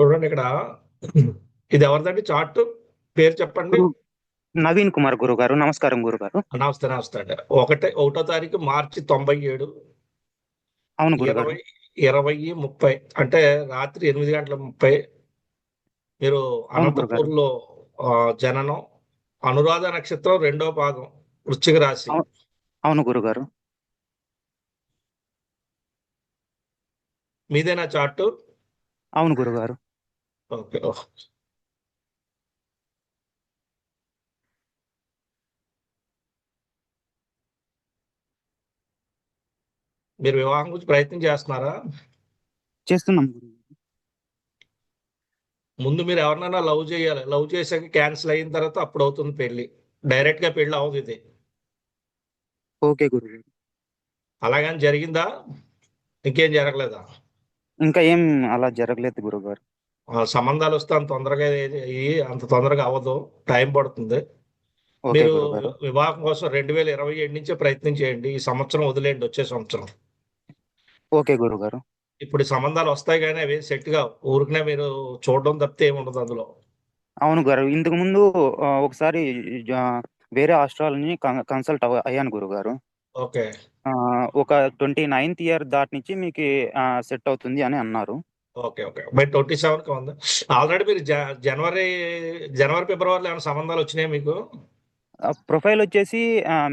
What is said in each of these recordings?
చూడండి ఇక్కడ. ఇది ఎవరిదండి చార్ట్? పేరు చెప్పండి. గురు నవీన్ కుమార్ గురుగారు. నమస్కారం గురుగారు. నమస్తే నమస్తే అండి. ఒకటో తారీఖు మార్చి 97, అవును గురుగారు. 20, 20:30 అంటే రాత్రి 8:30 మీరు అవును గురుగారు. అనంతపూర్లో జననం. అనురాధ నక్షత్రం 2వ భాగం, వృశ్చిక రాశి. అవు- అవును గురుగారు. మీదేనా చార్ట్? అవును గురుగారు. ఓకే. మీరు వివాహం గురించి ప్రయత్నం చేస్తున్నారా? చేస్తున్నాం గురుగారు. ముందు మీరు ఎవరినైనా లవ్ చేయాలి. లవ్ చేశాక క్యాన్సిల్ అయిన తర్వాత అప్పుడు అవుతుంది పెళ్లి. డైరెక్ట్ గా పెళ్లి అవ్వదు ఇది. ఓకే గురుగారు. అలాగని జరిగిందా? ఇంకేం జరగలేదా? ఇంకా ఏం అలా జరగలేదు గురుగారు. సంబంధాలు వస్తే అంత తొందరగా అంత తొందరగా అవ్వదు. టైం పడుతుంది. ఓకే మీరు గురుగారు. వివాహం కోసం 2027 నుంచే ప్రయత్నం చేయండి. ఈ సంవత్సరం వదిలేండి, వచ్చే సంవత్సరం. ఓకే గురుగారు. ఇప్పుడు ఈ సంబంధాలు వస్తాయి కానీ అవి సెట్ గా ఊరికనే మీరు చూడడం తప్పితే ఏముండదు అందులో. అవును గారు. ఇంతకు ముందు ఒకసారి వేరే హాస్టల్ని కన్సల్ట్ అయ్యాను గురుగారు. ఓకే. ఒక 29th ఇయర్ దాటి నుంచి మీకు సెట్ అవుతుంది అని అన్నారు. ఓకే. ఓకే. బై 27 ఉంది. ఆల్రెడీ మీరు జనవరి జనవరి ఫిబ్రవరిలో ఏమైనా సంబంధాలు వచ్చినాయి మీకు? ప్రొఫైల్ వచ్చేసి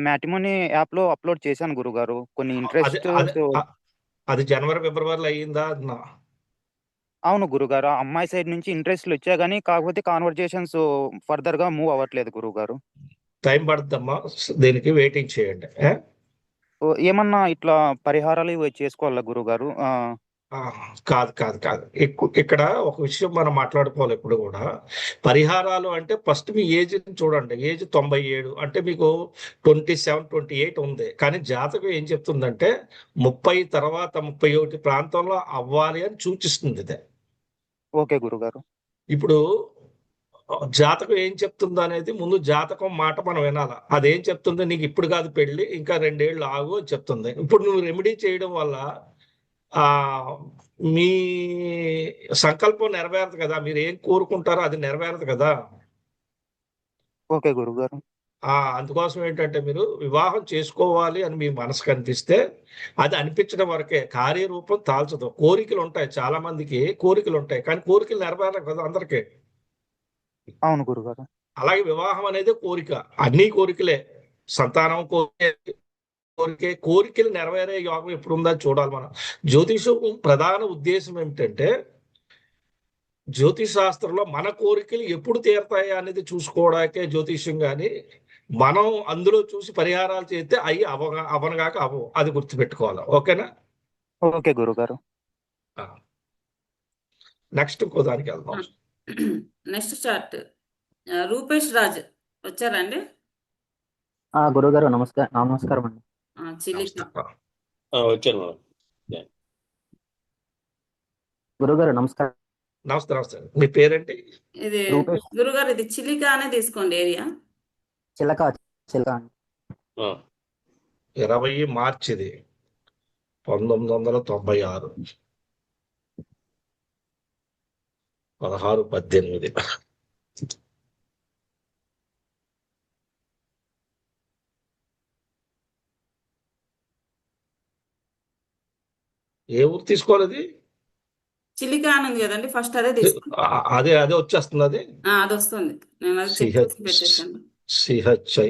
మ్యాట్రిమోనీ యాప్లో అప్లోడ్ చేశాను గురుగారు. కొన్ని అది ఇంట్రెస్ట్. అది అది జనవరి ఫిబ్రవరిలో అయ్యిందా? అవును గురుగారు. ఆ అమ్మాయి సైడ్ నుంచి ఇంట్రెస్ట్లు వచ్చాయి కానీ కాకపోతే కాన్వర్జేషన్స్ ఫర్దర్ గా మూవ్ అవ్వట్లేదు గురుగారు. టైం పడుతుందమ్మా. దీనికి వెయిటింగ్ చేయండి. ఏమన్నా ఇట్లా పరిహారాలు ఇవి చేసుకోవాలా గురుగారు? ఆ, కాదు కాదు కాదు. ఇక్కడ ఒక విషయం మనం మాట్లాడుకోవాలి ఎప్పుడు కూడా. పరిహారాలు అంటే ఫస్ట్ మీ ఏజ్ చూడండి. ఏజ్ 97 అంటే మీకు 27, 28 ఉంది. కానీ జాతకం ఏం చెప్తుందంటే 30 తర్వాత 31 ప్రాంతంలో అవ్వాలి అని సూచిస్తుంది ఇది. ఓకే గురుగారు. ఇప్పుడు జాతకం ఏం చెప్తుందో అనేది ముందు జాతకం మాట మనం వినాల. అదేం చెప్తుంది, నీకు ఇప్పుడు కాదు పెళ్లి, ఇంకా 2 ఏళ్ళు ఆగు అని చెప్తుంది. ఇప్పుడు నువ్వు రెమెడీ చేయడం వల్ల ఆ మీ సంకల్పం నెరవేరదు కదా. మీరు ఏం కోరుకుంటారో అది నెరవేరదు కదా. ఓకే గురుగారు. అందుకోసం ఏంటంటే మీరు వివాహం చేసుకోవాలి అని మీ మనసు కనిపిస్తే అది అనిపించడం వరకే. కార్యరూపం తాల్చదు. కోరికలు ఉంటాయి, చాలా మందికి కోరికలు ఉంటాయి, కానీ కోరికలు నెరవేరదు కదా అందరికీ. అవును గురుగారు. అలాగే వివాహం అనేది కోరిక. అన్ని కోరికలే. సంతానం కోరికలు నెరవేరే యోగం ఎప్పుడు ఉందని చూడాలి మనం. జ్యోతిషం ప్రధాన ఉద్దేశం ఏమిటంటే జ్యోతిష్ శాస్త్రంలో మన కోరికలు ఎప్పుడు తీరతాయి అనేది చూసుకోవడానికే జ్యోతిష్యం. కానీ మనం అందులో చూసి పరిహారాలు చేస్తే అవి అవనగాక అవవు. అది గుర్తుపెట్టుకోవాలి. ఓకేనా? ఓకే గురుగారు. నెక్స్ట్ ఇంకో దానికి వెళ్దాం. నెక్స్ట్ చార్ట్ రూపేష్ రాజ్ వచ్చారండి. గురుగారు నమస్కారం అండి. చిలిక వచ్చాను మేడం. గురుగారు నమస్కారం. నమస్తే నమస్తే. మీ పేరేంటి? ఇది రూపేష్. గురుగారు ఇది చిలిక అనే తీసుకోండి ఏరియా. చిలక అండి. 20 మార్చి ఇది 1996, 16-18. ఏ ఊరు తీసుకోవాలి? అది చిలిక అని ఉంది కదండి, ఫస్ట్ అదే తీసుకోండి. అదే అదే వచ్చేస్తుంది. అది అది వస్తుంది. నేను అది చెక్ చేసి పెట్టేశాను. CHILKA.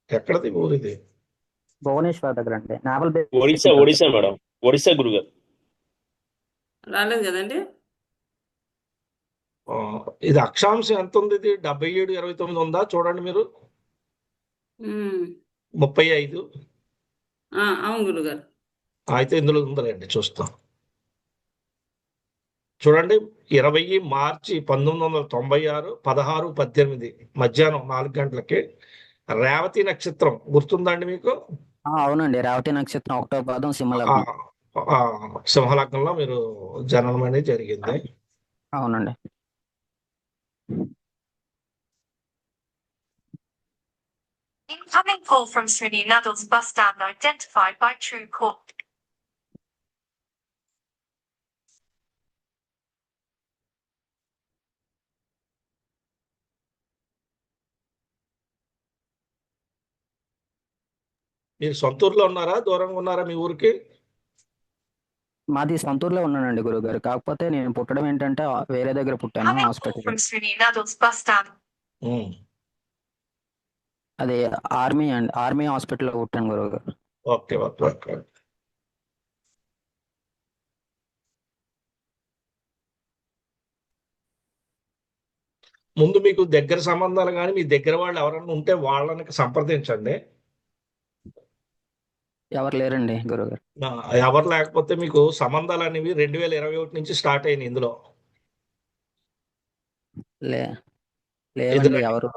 ఎక్కడది ఊరు ఇది? భువనేశ్వర్ దగ్గర అండి. Naval Odisha madam. ఒడిశా గురుగారు. రాలేదు కదండి. ఇది అక్షాంశం ఎంత ఉంది? ఇది 77, 29 ఉందా? చూడండి మీరు. 35. అవును గురుగారు. అయితే ఇందులో ఉందండి, చూస్తాం. చూడండి, 20 మార్చి 1996, 16-18 మధ్యాహ్నం 4 గంటలకి రేవతి నక్షత్రం గుర్తుందండి మీకు? అవునండి. రేవతి నక్షత్రం 1వ పాదం సింహలగ్నంలో మీరు జననం అనేది జరిగింది. అవునండి. Incoming call from Srini Nadal's bus stand identified by TrueCall. మీరు సొంత ఊర్లో ఉన్నారా, దూరంగా ఉన్నారా మీ ఊరికి? మాది సొంతూరులో ఉన్నానండి గురుగారు. కాకపోతే నేను పుట్టడం ఏంటంటే వేరే దగ్గర పుట్టాను Incoming call hospital. from Srini Nadal's bus stand. ఉమ్. అది ఆర్మీ అండి, ఆర్మీ హాస్పిటల్లో పుట్టాను గురుగారు. Okay okay okay. ముందు మీకు దగ్గర సంబంధాలు కానీ మీ దగ్గర వాళ్ళు ఎవరైనా ఉంటే వాళ్ళని సంప్రదించండి. ఎవరు లేరండి గురుగారు. ఎవరు లేకపోతే మీకు సంబంధాలు అనేవి 2021 నుంచి స్టార్ట్ అయినాయి ఇందులో. లేవండి ఎదురండి. ఎవరు.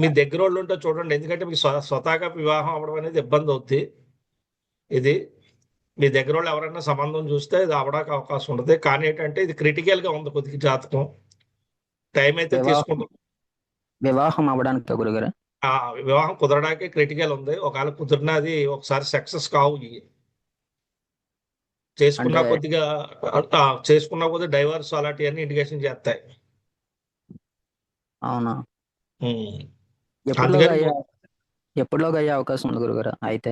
మీ దగ్గర వాళ్ళు ఉంటే చూడండి, ఎందుకంటే మీకు స్వతహాగా వివాహం అవ్వడం అనేది ఇబ్బంది అవుద్ది. ఇది మీ దగ్గర వాళ్ళు ఎవరైనా సంబంధం చూస్తే ఇది అవ్వడానికి అవకాశం ఉంటుంది. కానీ ఏంటంటే ఇది క్రిటికల్ గా ఉంది కొద్దిగా జాతకం. టైం అయితే తీసుకుంటాం. వివాహం అవ్వడానికి గురుగారు. ఆ వివాహం కుదరడానికి క్రిటికల్ ఉంది. ఒకవేళ కుదిరినా అది ఒకసారి సక్సెస్ కావు ఇవి. చేసుకున్న అంటే- కొద్దిగా డైవర్స్ అలాంటివన్నీ ఇండికేషన్ చేస్తాయి. అవునా? ఉమ్. ఎప్పటిలోగా అందుకని ఎప్పటిలోగా అయ్యే అవకాశం ఉంది గురుగారు అయితే?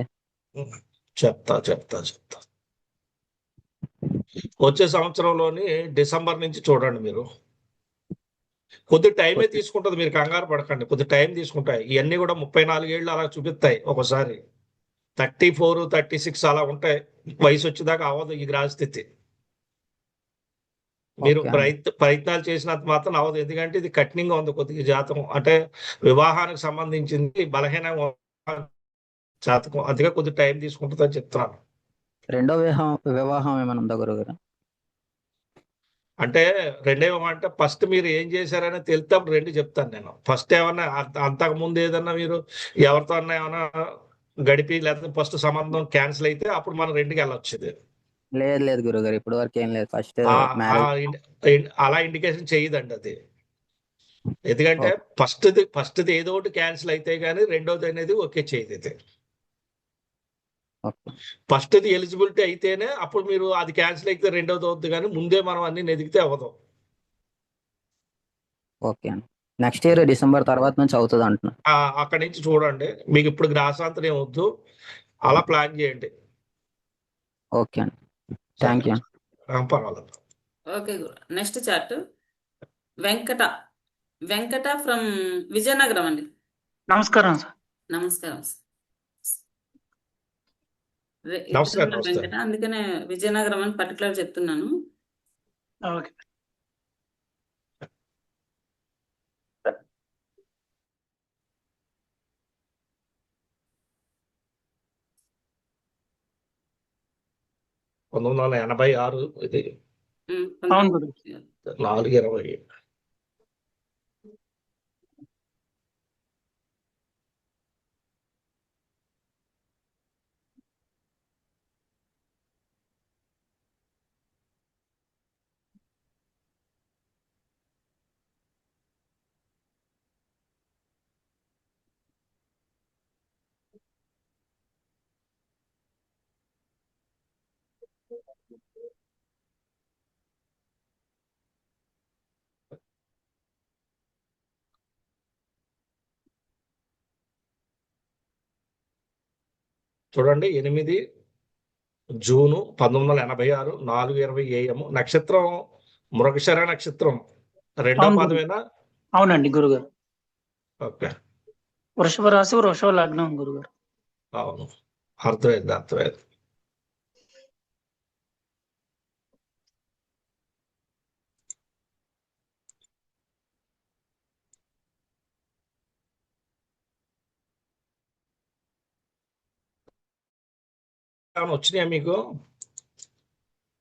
చెప్తా. వచ్చే సంవత్సరంలోని డిసెంబర్ నుంచి చూడండి మీరు. కొద్ది టైమే తీసుకుంటుంది, మీరు కంగారు పడకండి. కొద్ది టైం తీసుకుంటాయి ఇవన్నీ కూడా. 34 ఏళ్ళు అలా చూపిస్తాయి ఒకసారి. 34, 36 అలా ఉంటాయి. వయసు వచ్చేదాకా అవ్వదు ఈ గ్రహస్థితి. మీరు ఓకే. ప్రయత్నాలు చేసినంత మాత్రం అవ్వదు. ఎందుకంటే ఇది కఠినంగా ఉంది కొద్దిగా జాతకం. అంటే వివాహానికి సంబంధించింది బలహీనంగా జాతకం. అందుకే కొద్ది టైం తీసుకుంటుందని చెప్తున్నాను. రెండో వివాహం ఏమైనా ఉందా గురుగారు? అంటే రెండేమంటే ఫస్ట్ మీరు ఏం చేశారని తెలితే రెండు చెప్తాను నేను. ఫస్ట్ ఏమన్నా అంతకు ముందు ఏదన్నా మీరు ఎవరితో అన్నా ఏమన్నా గడిపి లేకపోతే ఫస్ట్ సంబంధం క్యాన్సిల్ అయితే అప్పుడు మనం రెండుకి వెళ్ళొచ్చు. లేదు గురుగారు, ఇప్పటి వరకు ఏం లేదు. ఫస్ట్ ఆ- మ్యారేజ్. అలా ఇండికేషన్ చేయదండి అది. ఎందుకంటే ఫస్ట్ది ఏదో ఒకటి క్యాన్సిల్ అయితే కానీ రెండోది అనేది ఓకే చేయదు. ఇది ఓకే. ఫస్ట్ది ఎలిజిబిలిటీ అయితేనే అప్పుడు మీరు అది క్యాన్సిల్ అయితే రెండోది అవుద్ది, కానీ ముందే మనం అన్ని ఎదిగితే అవ్వదు. ఓకే అండి. నెక్స్ట్ ఇయర్ డిసెంబర్ తర్వాత నుంచి అవుతుంది అంటున్నా. అక్కడి నుంచి చూడండి. మీకు ఇప్పుడు గ్రాసాంతరం ఏమొద్దు, అలా ప్లాన్ చేయండి. ఓకే అండి, థ్యాంక్ యూ. పర్వాలేదు. Okay Guru. Next chart Venkata from Vizianagaram అండి. నమస్కారం సార్. నమస్కారం సార్. నమస్కారం, ఇద్దరు నమస్కారం. వెంకట, అందుకనే విజయనగరం అని పర్టికులర్ చెప్తున్నాను. ఓకే. పంతొమ్మిది 1986 ఇది అవును గురు. 4/20. చూడండి, 8 జూను 1986, 4:20 AM. నక్షత్రం మృగశిర నక్షత్రం. రెండో అవును. పాదమేనా? అవునండి గురుగారు. ఓకే, వృషభ రాశి, వృషభ లగ్నం గురుగారు. అవును, అర్థమైంది. వచ్చినాయా మీకు?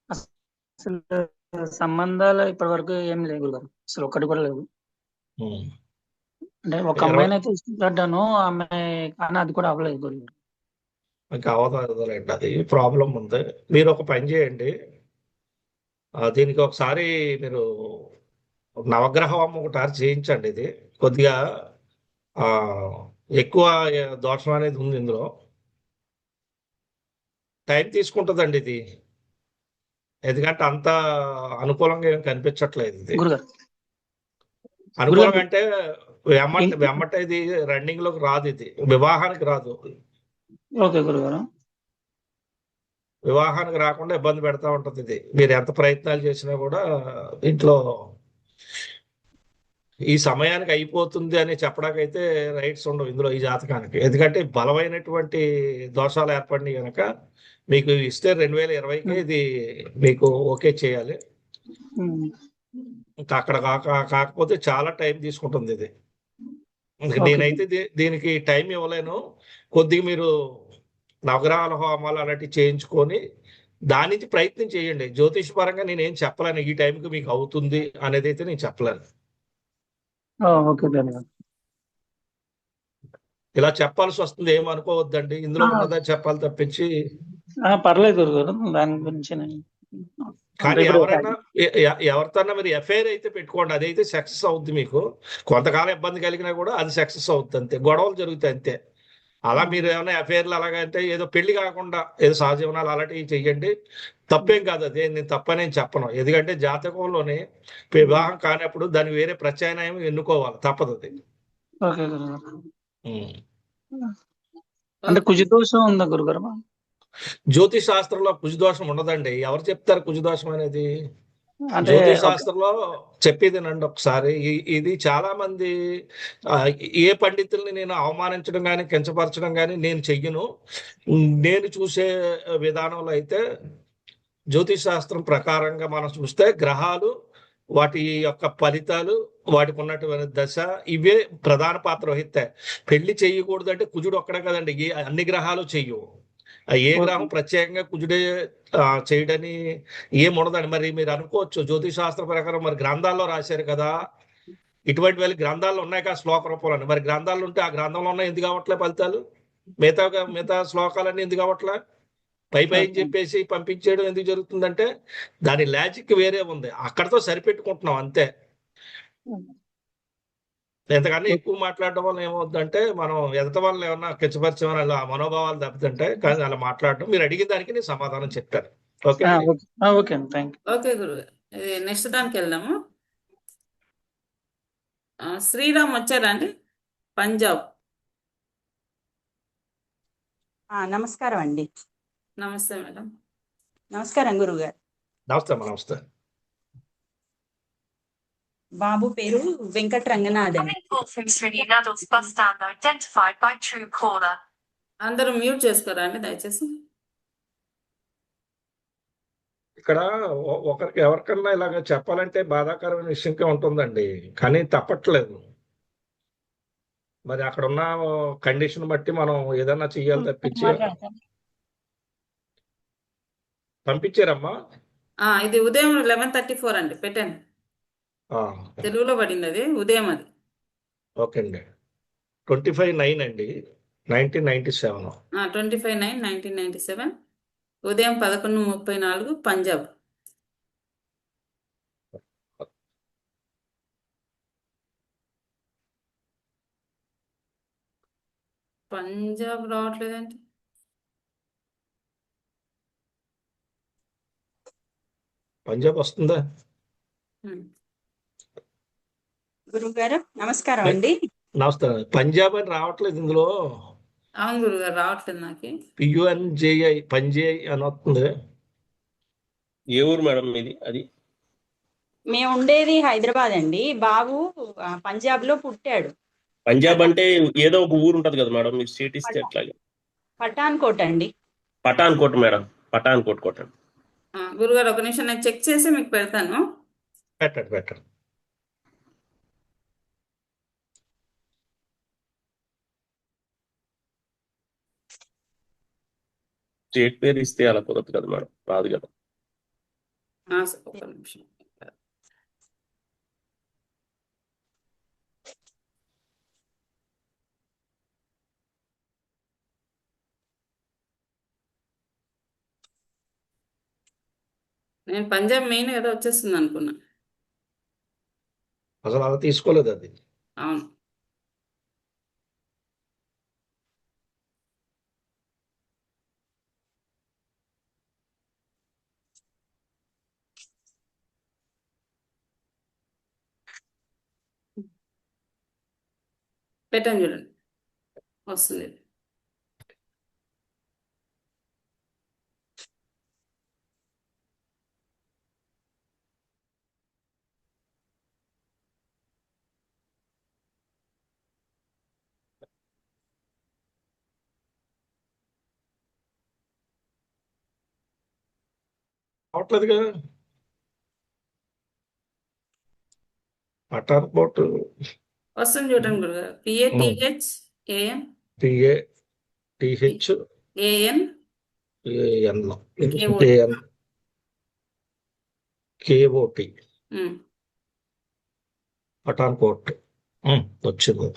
అసలు సంబంధాలు ఇప్పటి వరకు ఏం లేవు గురుగారు. అసలు ఒక్కటి కూడా లేదు. ఉమ్. అంటే ఒక అమ్మాయిని అయితే ఇష్టపడ్డాను, ఆమె కానీ అది కూడా అవ్వలేదు గురుగారు. ఇంకా అవదండి, అది ప్రాబ్లం ఉంది. మీరు ఒక పని చేయండి. దీనికి ఒకసారి మీరు నవగ్రహం ఒకసారి చేయించండి. ఇది కొద్దిగా ఎక్కువ దోషం అనేది ఉంది ఇందులో. టైం తీసుకుంటుందండి ఇది, ఎందుకంటే అంత అనుకూలంగా ఏం కనిపించట్లేదు ఇది. గురుగారు అనుకూలంగా అంటే ఇం- వెమ్మట ఇది రన్నింగ్ లోకి రాదు, ఇది వివాహానికి రాదు. ఓకే గురుగారు. వివాహానికి రాకుండా ఇబ్బంది పెడతా ఉంటది ఇది. మీరు ఎంత ప్రయత్నాలు చేసినా కూడా ఇంట్లో ఈ సమయానికి అయిపోతుంది అని చెప్పడానికైతే రైట్స్ ఉండవు ఇందులో ఈ జాతకానికి. ఎందుకంటే బలమైనటువంటి దోషాలు ఏర్పడినాయి కనుక మీకు ఇస్తే 2020కి ఇది మీకు ఓకే చేయాలి. ఉమ్. ఇంకా అక్కడ కాకపోతే చాలా టైం తీసుకుంటుంది ఇది. ఇంక ఓకే. నేనైతే దీనికి టైం ఇవ్వలేను. కొద్దిగా మీరు నవగ్రహాల హోమాలు అలాంటివి చేయించుకొని దాని నుంచి ప్రయత్నం చేయండి. జ్యోతిష్ పరంగా నేనేం చెప్పలేను ఈ టైంకి మీకు అవుతుంది అనేది అయితే నేను చెప్పలేను. ఓకే గురుగారు. ఇలా చెప్పాల్సి వస్తుంది, ఏమనుకోవద్దండి. ఇందులో ఆ. ఉన్నదని చెప్పాలి తప్పించి. పర్లేదు గురుగారు, దాని గురించి నేను కానీ ఇప్పుడు ఎవరైనా ఎవరితోన్నా మీరు ఎఫ్ఐఆర్ అయితే పెట్టుకోండి, అదైతే సక్సెస్ అవుద్ది. మీకు కొంతకాలం ఇబ్బంది కలిగినా కూడా అది సక్సెస్ అవుద్ది, అంతే. గొడవలు జరుగుతాయి అంతే. అలా మీరు ఏమైనా ఎఫ్ఐఆర్లు అలాగంటే ఏదో పెళ్లి కాకుండా ఏదో సహజీవనాలు అలాంటివి చెయ్యండి, తప్పేం కాదు. అదే నేను తప్పని చెప్పను. ఎందుకంటే జాతకంలోనే వివాహం కానప్పుడు దాన్ని వేరే ప్రత్యామ్నాయం ఎన్నుకోవాలి, తప్పదు అది. ఓకే గురుగారు. ఉం. అంటే కుజదోషం ఉందా గురుగారు? జ్యోతిష్ శాస్త్రంలో కుజదోషం ఉండదండి. ఎవరు చెప్తారు కుజదోషం అనేది? అంటే జ్యోతిష్ శాస్త్రంలో చెప్పేదేనండి ఒకసారి. ఇది చాలా మంది ఏ పండితుల్ని నేను అవమానించడం కానీ కించపరచడం కానీ నేను చెయ్యను. నేను చూసే విధానంలో అయితే జ్యోతిష్ శాస్త్రం ప్రకారంగా మనం చూస్తే గ్రహాలు, వాటి యొక్క ఫలితాలు, వాటికి ఉన్నటువంటి దశ, ఇవే ప్రధాన పాత్ర వహిస్తాయి. పెళ్లి చేయకూడదు అంటే కుజుడు ఒక్కడే కదండి, అన్ని గ్రహాలు చెయ్యవు. ఏ గ్రహం ప్రత్యేకంగా కుజుడే చేయడని ఏముండదండి. మరి మీరు అనుకోవచ్చు జ్యోతిష్ శాస్త్ర ప్రకారం మరి గ్రంథాల్లో రాశారు కదా, ఇటువంటి వాళ్ళ గ్రంథాల్లో ఉన్నాయి కదా శ్లోక రూపంలో. మరి గ్రంథాలు ఉంటే ఆ గ్రంథంలో ఉన్నాయి ఎందుకు కావట్లే ఫలితాలు? మిగతా శ్లోకాలన్నీ ఎందుకు కావట్లే? పై చెప్పేసి పంపించేయడం ఎందుకు జరుగుతుందంటే దాని లాజిక్ వేరే ఉంది, అక్కడతో సరిపెట్టుకుంటున్నాం అంతే. ఎంతకన్నా ఎక్కువ మాట్లాడడం వల్ల ఏమవుతుందంటే మనం ఎదట వల్ల ఏమన్నా కించపరిచమని అలా మనోభావాలు దెబ్బతింటాయి. కానీ అలా మాట్లాడడం, మీరు అడిగిన దానికి నేను సమాధానం చెప్పాను. ఓకే ఓకే అండి, థ్యాంక్ యూ. ఓకే గురుగారు. ఇది నెక్స్ట్ దానికి వెళ్దాము. శ్రీరామ్ వచ్చారా అండి? పంజాబ్. నమస్కారం అండి. నమస్తే మేడం. నమస్కారం గురుగారు. నమస్తే అమ్మా, నమస్తే. బాబు పేరు Venkata Ranganathan. Coming call from Srinath's bus stand identified by Truecaller. అందరూ మ్యూట్ చేసుకోరా అండి దయచేసి. ఇక్కడ ఒకరికి ఎవరికన్నా ఇలాగ చెప్పాలంటే బాధాకరమైన విషయంగా ఉంటుందండి, కానీ తప్పట్లేదు. మరి అక్కడ ఉన్న కండిషన్ బట్టి మనం ఏదన్నా చెయ్యాలి తప్పించి. పంపించారమ్మా? ఇది ఉదయం 11:34 అండి, పెట్టండి. తెలుగులో పడింది అది, ఉదయం అది. ఓకే అండి. 25/9 అండి, 1997. 25/9/1997 ఉదయం 11:34 పంజాబ్. పంజాబ్ రావట్లేదండి. పంజాబ్ వస్తుందా? గురుగారు నమస్కారం అండి. నమస్తే. పంజాబ్ అని రావట్లేదు ఇందులో. అవును గురుగారు, రావట్లేదు నాకు. PUNJI పంజాయ్ అని వస్తుంది. ఏ ఊరు మేడం మీది? అది మేము ఉండేది హైదరాబాద్ అండి. బాబు పంజాబ్ లో పుట్టాడు. పంజాబ్ అంటే ఏదో ఒక ఊరు ఉంటది కదా మేడం, మీరు స్టేట్ ఇస్తే ఎట్లాగే? పఠాన్కోట్ అండి. పఠాన్కోట్ మేడం, పఠాన్కోట్ కొట్టండి. గురుగారు ఒక నిమిషం, నేను చెక్ చేసి మీకు పెడతాను. పెట్టండి. స్టేట్ పేరు ఇస్తే అలా కుదరదు కదా మేడం, రాదు కదా. ఒక నిమిషం. నేను పంజాబ్ మెయిన్ ఏదో వచ్చేస్తుంది అనుకున్నా. అసలు అలా తీసుకోలేదు అది. అవును. పెట్టాను చూడండి, వస్తుంది. అవట్లేదు కదా పఠాన్కోట్ వస్తుంది చూడండి గురుగారు. PATH AM PATH AN AN KOT. AN KOT Pathankot వచ్చింది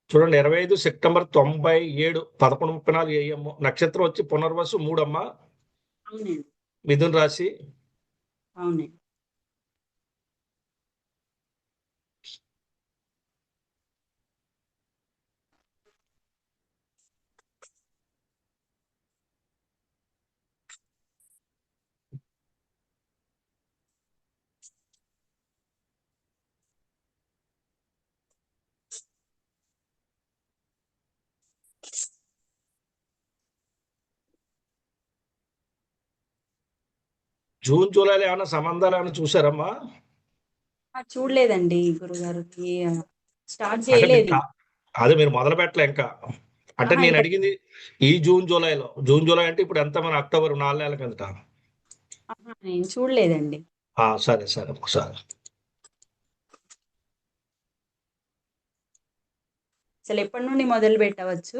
చూడండి. 25 సెప్టెంబర్ 97 11:34 AM. నక్షత్రం వచ్చి పునర్వసు 3 అమ్మా. అవునండి. మిథున్ రాశి. అవునండి. జూన్ జూలైలో ఏమైనా సంబంధాలు ఏమైనా చూసారమ్మా? చూడలేదండి గురుగారు, స్టార్ట్ అంటే చేయలేదు. అదే మీరు మొదలు పెట్టలే ఇంకా. అంటే నేను ఇంకా అడిగింది ఈ జూన్ జూలైలో. జూన్ జూలై అంటే ఇప్పుడు ఎంత, మన అక్టోబర్ 4 నెలల కిందట. నేను చూడలేదండి. సరే సరే ఒకసారి. అసలు ఎప్పటి నుండి మొదలు పెట్టవచ్చు,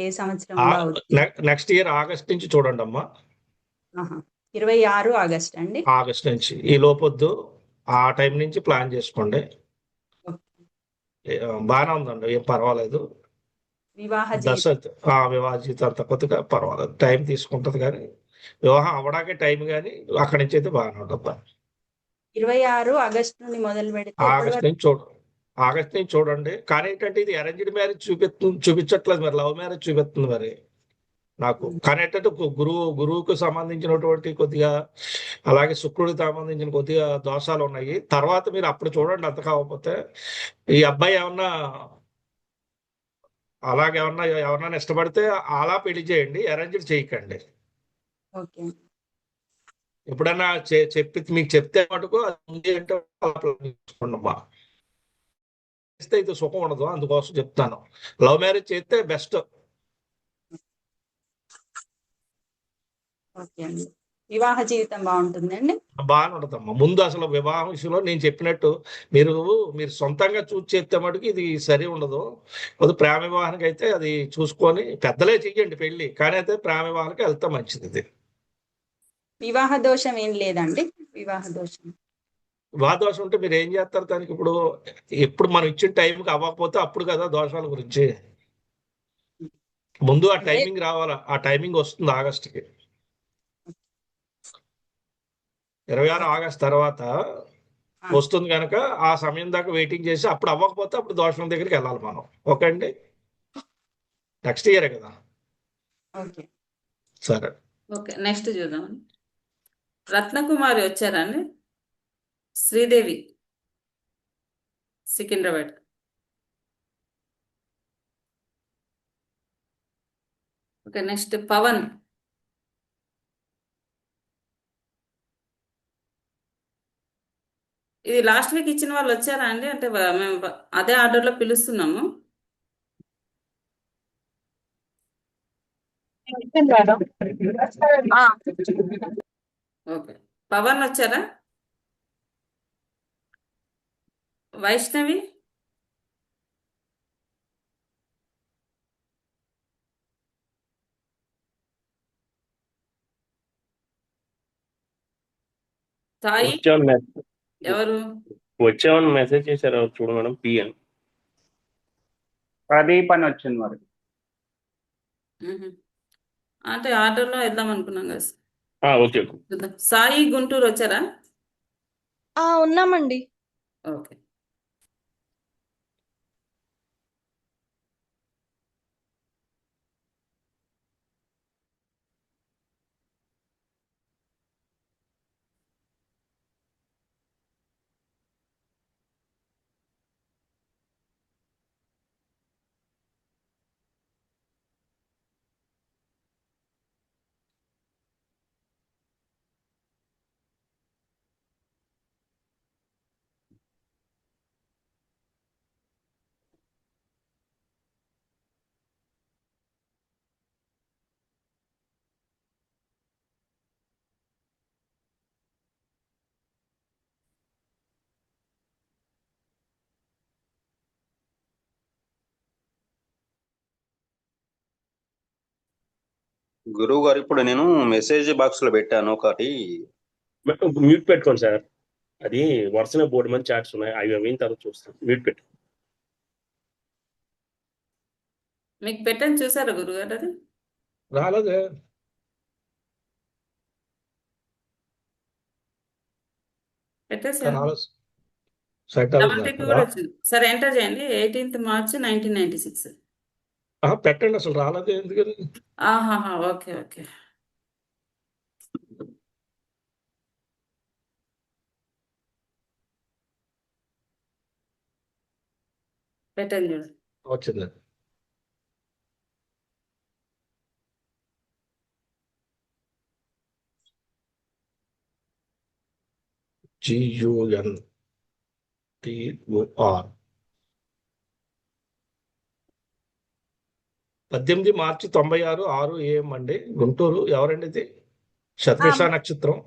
ఏ సంవత్సరంలో అవుతుంది? నెక్స్ట్ ఇయర్ ఆగస్ట్ నుంచి చూడండి అమ్మా. 26 ఆగస్ట్ అండి. ఆగస్ట్ నుంచి ఈ లోపొద్దు, ఆ టైం నుంచి ప్లాన్ చేసుకోండి. బాగానే ఉందండి, ఏం పర్వాలేదు. వివాహ దశ వివాహ జీవితం అంత కొద్దిగా పర్వాలేదు, టైం తీసుకుంటది కానీ వివాహం అవ్వడాకే టైం, కానీ అక్కడి నుంచి అయితే బాగానే ఉంటుంది. 26 ఆగస్ట్ నుండి మొదలు పెడితే ఆగస్ట్ నుంచి ఆగస్ట్ నుంచి చూడండి. కానీ ఏంటంటే ఇది అరేంజ్డ్ మ్యారేజ్ చూపించట్లేదు, మరి లవ్ మ్యారేజ్ చూపిస్తుంది మరి నాకు. కానీ ఏంటంటే గురువుకు సంబంధించినటువంటి కొద్దిగా, అలాగే శుక్రుడికి సంబంధించిన కొద్దిగా దోషాలు ఉన్నాయి. తర్వాత మీరు అప్పుడు చూడండి, అంత కాకపోతే ఈ అబ్బాయి ఏమన్నా ఎవరన్నా ఇష్టపడితే అలా పెళ్లి చేయండి, అరేంజ్డ్ చేయకండి. ఓకే. ఎప్పుడన్నా మీకు చెప్తే మటుకు అది ఉంది అంటే తీసుకోండమ్మా. చేస్తే ఇది సుఖం ఉండదు, అందుకోసం చెప్తాను. లవ్ మ్యారేజ్ చేస్తే బెస్ట్. ఓకే అండి. వివాహ జీవితం బాగుంటుందండి. బాగానే ఉంటుందమ్మా. ముందు అసలు వివాహం విషయంలో నేను చెప్పినట్టు మీరు సొంతంగా చూసి చేస్తే మటుకు ఇది సరి ఉండదు. అది ప్రేమ వివాహానికి అయితే అది చూసుకొని పెద్దలే చెయ్యండి పెళ్లి, కానీ అయితే ప్రేమ వివాహానికి వెళ్తే మంచిది. ఇది వివాహ దోషం ఏం లేదండి. వివాహ దోషం దోషం ఉంటే మీరు ఏం చేస్తారు దానికి? ఎప్పుడు మనం ఇచ్చిన టైంకి అవ్వకపోతే అప్పుడు కదా దోషాల గురించి. ముందు ఆ టైమింగ్ రావాలా, ఆ టైమింగ్ వస్తుంది ఆగస్టుకి. 26 ఆగస్ట్ తర్వాత వస్తుంది కనుక ఆ సమయం దాకా వెయిటింగ్ చేసి అప్పుడు అవ్వకపోతే అప్పుడు దోషం దగ్గరికి వెళ్ళాలి మనం. ఓకే అండి, నెక్స్ట్ ఇయరే కదా. ఓకే సరే ఓకే, నెక్స్ట్ చూద్దాం. రత్నకుమారి వచ్చారండి, శ్రీదేవి, సికింద్రాబాద్. Okay, next Pavan. ఇది లాస్ట్ వీక్ ఇచ్చిన వాళ్ళు వచ్చారా అండి? అంటే మేము అదే ఆర్డర్లో పిలుస్తున్నాము. ఓకే, పవన్ వచ్చారా? వైష్ణవి, సాయి, ఎవరు వచ్చామని మెసేజ్ చేశారు, చూడు మేడం. పిఎన్ ప్రదీప్ అని వచ్చింది మరి. అంటే ఆర్డర్లో వేద్దాం అనుకున్నాం కదా. ఓకే. చూద్దాం. సాయి గుంటూరు వచ్చారా? ఉన్నామండి. ఓకే, గురువు గారు ఇప్పుడు నేను మెసేజ్ బాక్స్ లో పెట్టాను ఒకటి. మ్యూట్ పెట్టుకోండి సార్. అది వరుసగా బోర్డు మంది చాట్స్ ఉన్నాయి, అవి అయిన తర్వాత చూస్తాను. మ్యూట్ పెట్టు. మీకు పెట్టని చూసారా గురుగారు అది? రాలేదే. పెట్టేసారు. రాలేదు. సెట్ డబల్ అవుతుంది టిక్ కదా. కూడా వచ్చింది. సరే ఎంటర్ చేయండి. 18th March 1996. పెట్టండి, అసలు రాలేదు ఎందుకని. ఆహాహా, ఓకే ఓకే. పెట్టండి చూడండి. వచ్చింది. GUNTOR 18 మార్చి 96 6 AM అండి. గుంటూరు. ఎవరండి ఇది? శతభిష నక్షత్రం.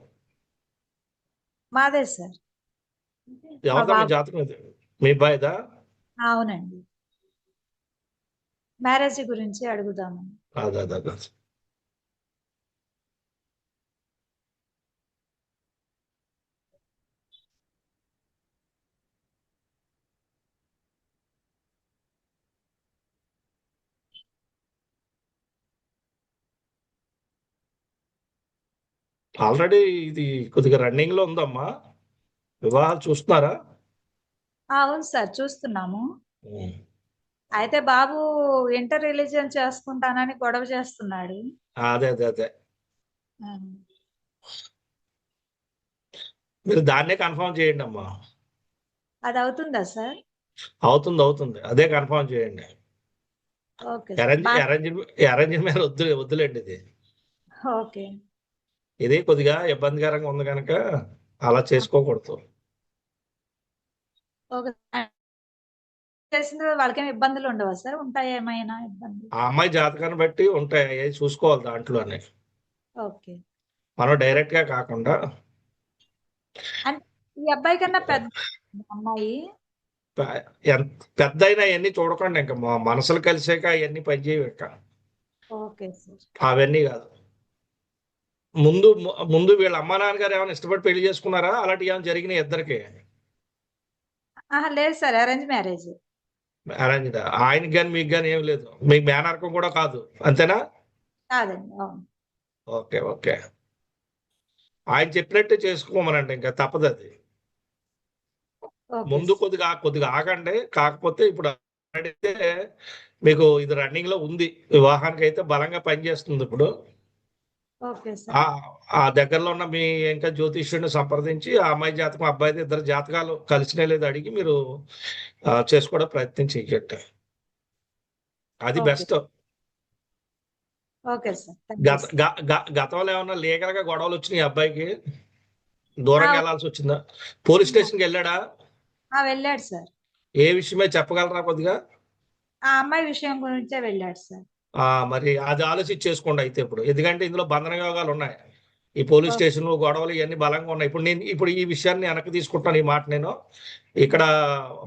మాదే సార్. ఎవరిదా మీ జాతకం ఇది? మీ అబ్బాయిదా? అవునండి. మ్యారేజ్ గురించి అడుగుదామని. అదే. ఆల్రెడీ ఇది కొద్దిగా రన్నింగ్ లో ఉందమ్మా. వివాహాలు చూస్తున్నారా? అవును సార్, చూస్తున్నాము. అయితే బాబు ఇంటర్ రిలీజియన్ చేసుకుంటానని గొడవ చేస్తున్నాడు. అదే. మీరు దాన్నే కన్ఫర్మ్ చేయండి అమ్మా. అది అవుతుందా సార్? అవుతుంది. అదే కన్ఫర్మ్ చేయండి. ఓకే అరేంజ్ మీద వద్దులేండి ఇది. ఓకే. ఇది కొద్దిగా ఇబ్బందికరంగా ఉంది కనుక అలా చేసుకోకూడదు. ఓకే. చేసిన వాళ్ళకేం ఇబ్బందులు ఉండవా సార్? ఉంటాయా ఏమైనా ఇబ్బంది? ఆ అమ్మాయి జాతకాన్ని బట్టి ఉంటాయి, అవి చూసుకోవాలి దాంట్లోనే. ఓకే. మనం డైరెక్ట్ గా కాకుండా. అంటే ఈ అబ్బాయి కన్నా పెద్ద అమ్మాయి. పెద్ద అయినా అవన్నీ చూడకండి, ఇంకా మనసులు కలిసాక అవన్నీ పనిచేయవు. ఇంకా ఓకే సార్. అవన్నీ కాదు. ముందు వీళ్ళ అమ్మా నాన్నగారు ఏమైనా ఇష్టపడి పెళ్లి చేసుకున్నారా? అలాంటి ఏమైనా జరిగినాయి ఇద్దరికి? లేదు సార్, అరేంజ్ మ్యారేజ్. అరేంజ్. ఆయనకి కానీ మీకు కానీ ఏం లేదు, మీకు మేనర్కం కూడా కాదు, అంతేనా? కాదండి. అవును. ఓకే. ఆయన చెప్పినట్టే చేసుకోమనండి, ఇంకా తప్పదు అది. ముందు కొద్దిగా ఆగండి. కాకపోతే ఇప్పుడు అడిగితే మీకు ఇది రన్నింగ్ లో ఉంది, వివాహానికి అయితే బలంగా పనిచేస్తుంది ఇప్పుడు. Okay sir. ఆ దగ్గరలో ఉన్న మీ ఇంకా జ్యోతిష్యుడిని సంప్రదించి ఆ అమ్మాయి జాతకం అబ్బాయి ఇద్దరు జాతకాలు కలిసినే లేదు అడిగి మీరు చేసుకోవడం ప్రయత్నం చెయ్యండి. అది బెస్ట్. Okay sir. గతంలో ఏమన్నా లీగల్ గా గొడవలు వచ్చినాయి అబ్బాయికి? దూరంగా వెళ్లాల్సి వచ్చిందా? పోలీస్ స్టేషన్కి వెళ్ళాడా? వెళ్ళాడు సార్. ఏ విషయమే చెప్పగలరా కొద్దిగా? ఆ అమ్మాయి విషయం గురించే వెళ్ళాడు సార్. మరి అది ఆలోచించి చేసుకోండి అయితే ఇప్పుడు, ఎందుకంటే ఇందులో బంధన యోగాలు ఉన్నాయి. ఈ పోలీస్ స్టేషన్ గొడవలు ఇవన్నీ బలంగా ఉన్నాయి. ఇప్పుడు ఈ విషయాన్ని వెనక్కి తీసుకుంటాను. ఈ మాట నేను ఇక్కడ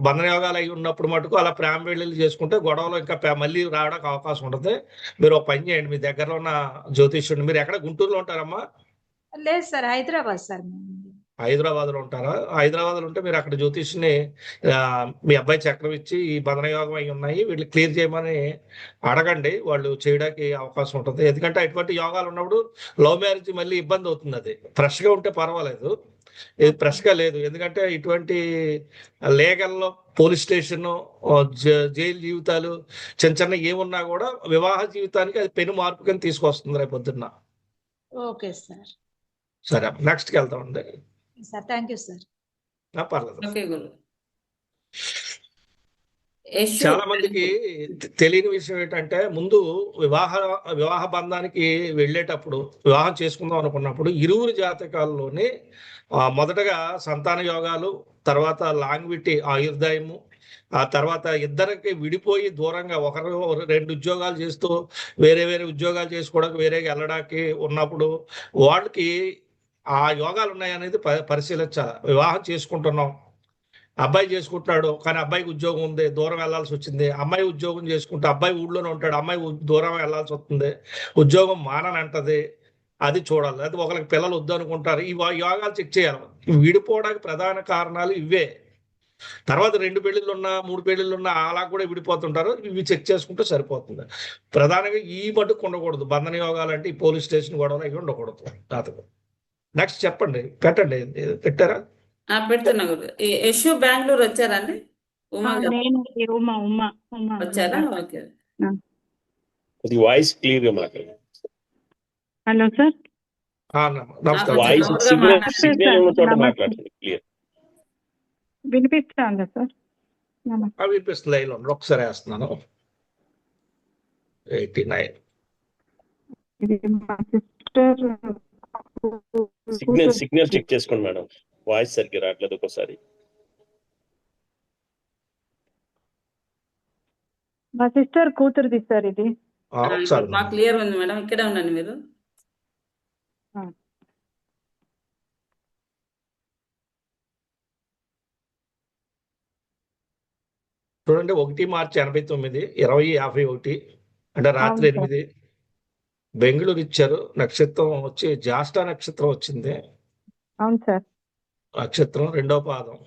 బంధన యోగాలు అయి ఉన్నప్పుడు మటుకు అలా ప్రేమ పెళ్లిళ్ళు చేసుకుంటే గొడవలు ఇంకా మళ్ళీ రావడానికి అవకాశం ఉంటుంది. మీరు ఒక పని చేయండి, మీ దగ్గరలో ఉన్న జ్యోతిష్యుడిని. మీరు ఎక్కడ గుంటూరులో ఉంటారమ్మా? లేదు సార్, హైదరాబాద్ సార్. హైదరాబాద్ లో ఉంటారా? హైదరాబాద్ లో ఉంటే మీరు అక్కడ జ్యోతిష్ని మీ అబ్బాయి చక్రం ఇచ్చి ఈ బంధన యోగం అయి ఉన్నాయి, వీళ్ళు క్లియర్ చేయమని అడగండి. వాళ్ళు చేయడానికి అవకాశం ఉంటుంది. ఎందుకంటే అటువంటి యోగాలు ఉన్నప్పుడు లవ్ మ్యారేజ్ మళ్ళీ ఇబ్బంది అవుతుంది. అది ఫ్రెష్ గా ఉంటే పర్వాలేదు, ఇది ఫ్రెష్ గా లేదు. ఎందుకంటే ఇటువంటి లీగల్లో పోలీస్ స్టేషన్, జైలు జీవితాలు చిన్న ఏమున్నా కూడా వివాహ జీవితానికి అది పెను మార్పు కింద తీసుకొస్తుంది రేపు పొద్దున్న. Okay sir. సరే, నెక్స్ట్కి వెళ్తామండి సార్. Thank you sir. పర్లేదు. ఓకే గురు. చాలా మందికి తెలియని విషయం ఏంటంటే, ముందు వివాహ బంధానికి వెళ్ళేటప్పుడు, వివాహం చేసుకుందాం అనుకున్నప్పుడు ఇరువురు జాతకాల్లోనే మొదటగా సంతాన యోగాలు, తర్వాత లాంగ్విటీ ఆయుర్దాయము, ఆ తర్వాత ఇద్దరికి విడిపోయి దూరంగా ఒకరు 2 ఉద్యోగాలు చేస్తూ వేరే ఉద్యోగాలు చేసుకోవడానికి వేరేగా వెళ్ళడానికి ఉన్నప్పుడు వాళ్ళకి ఆ యోగాలు ఉన్నాయనేది పరిశీలించాలి. వివాహం చేసుకుంటున్నాం, అబ్బాయి చేసుకుంటున్నాడు కానీ అబ్బాయికి ఉద్యోగం ఉంది, దూరం వెళ్ళాల్సి వచ్చింది. అమ్మాయి ఉద్యోగం చేసుకుంటే అబ్బాయి ఊళ్ళోనే ఉంటాడు, అమ్మాయి దూరం వెళ్ళాల్సి వస్తుంది, ఉద్యోగం మాననంటది. అది చూడాలి. అది ఒకరికి పిల్లలు వద్దనుకుంటారు. ఈ యోగాలు చెక్ చేయాలి. విడిపోవడానికి ప్రధాన కారణాలు ఇవే. తర్వాత 2 పెళ్లిళ్ళు ఉన్నా 3 పెళ్లిళ్ళు ఉన్నా అలా కూడా విడిపోతుంటారు. ఇవి చెక్ చేసుకుంటే సరిపోతుంది. ప్రధానంగా ఈ మటుకు ఉండకూడదు. బంధన యోగాలు అంటే ఈ పోలీస్ స్టేషన్ గొడవలు ఇవి ఉండకూడదు. జాతకం నెక్స్ట్ చెప్పండి, పెట్టండి. పెట్టారా? పెడుతున్నా గురు. యశు బెంగళూరు వచ్చారండి? ఉమా గారు నేను ఉమా వచ్చారా? ఓకే. కొద్ది వాయిస్ క్లియర్ గా మాట్లాడండి. Hello sir. నమస్కారం. వాయిస్ కొంచెం సిగ్నల్ ఉన్న చోట నమస్తే. మాట్లాడండి క్లియర్. వినిపిస్తుందా సార్? నమస్తే. వినిపిస్తుంది. లైన్లో ఉన్నారు. ఒకసారి వేస్తున్నాను. 89. ఇది మా సిస్టర్ సిగ్నల్ చెక్ చేసుకోండి మేడం. వాయిస్ సరిగ్గా రావట్లేదు ఒక్కోసారి. మా సిస్టర్ కూతురుది సార్ ఇది. ఒకసారి మాకు క్లియర్ ఉంది మేడం. ఇక్కడే ఉండండి మీరు. చూడండి, 1 మార్చి 89, 2051 అంటే రాత్రి అవును సార్. 8 బెంగళూరు ఇచ్చారు. నక్షత్రం వచ్చి జ్యేష్ఠ నక్షత్రం వచ్చింది. అవును సార్. నక్షత్రం 2వ పాదం.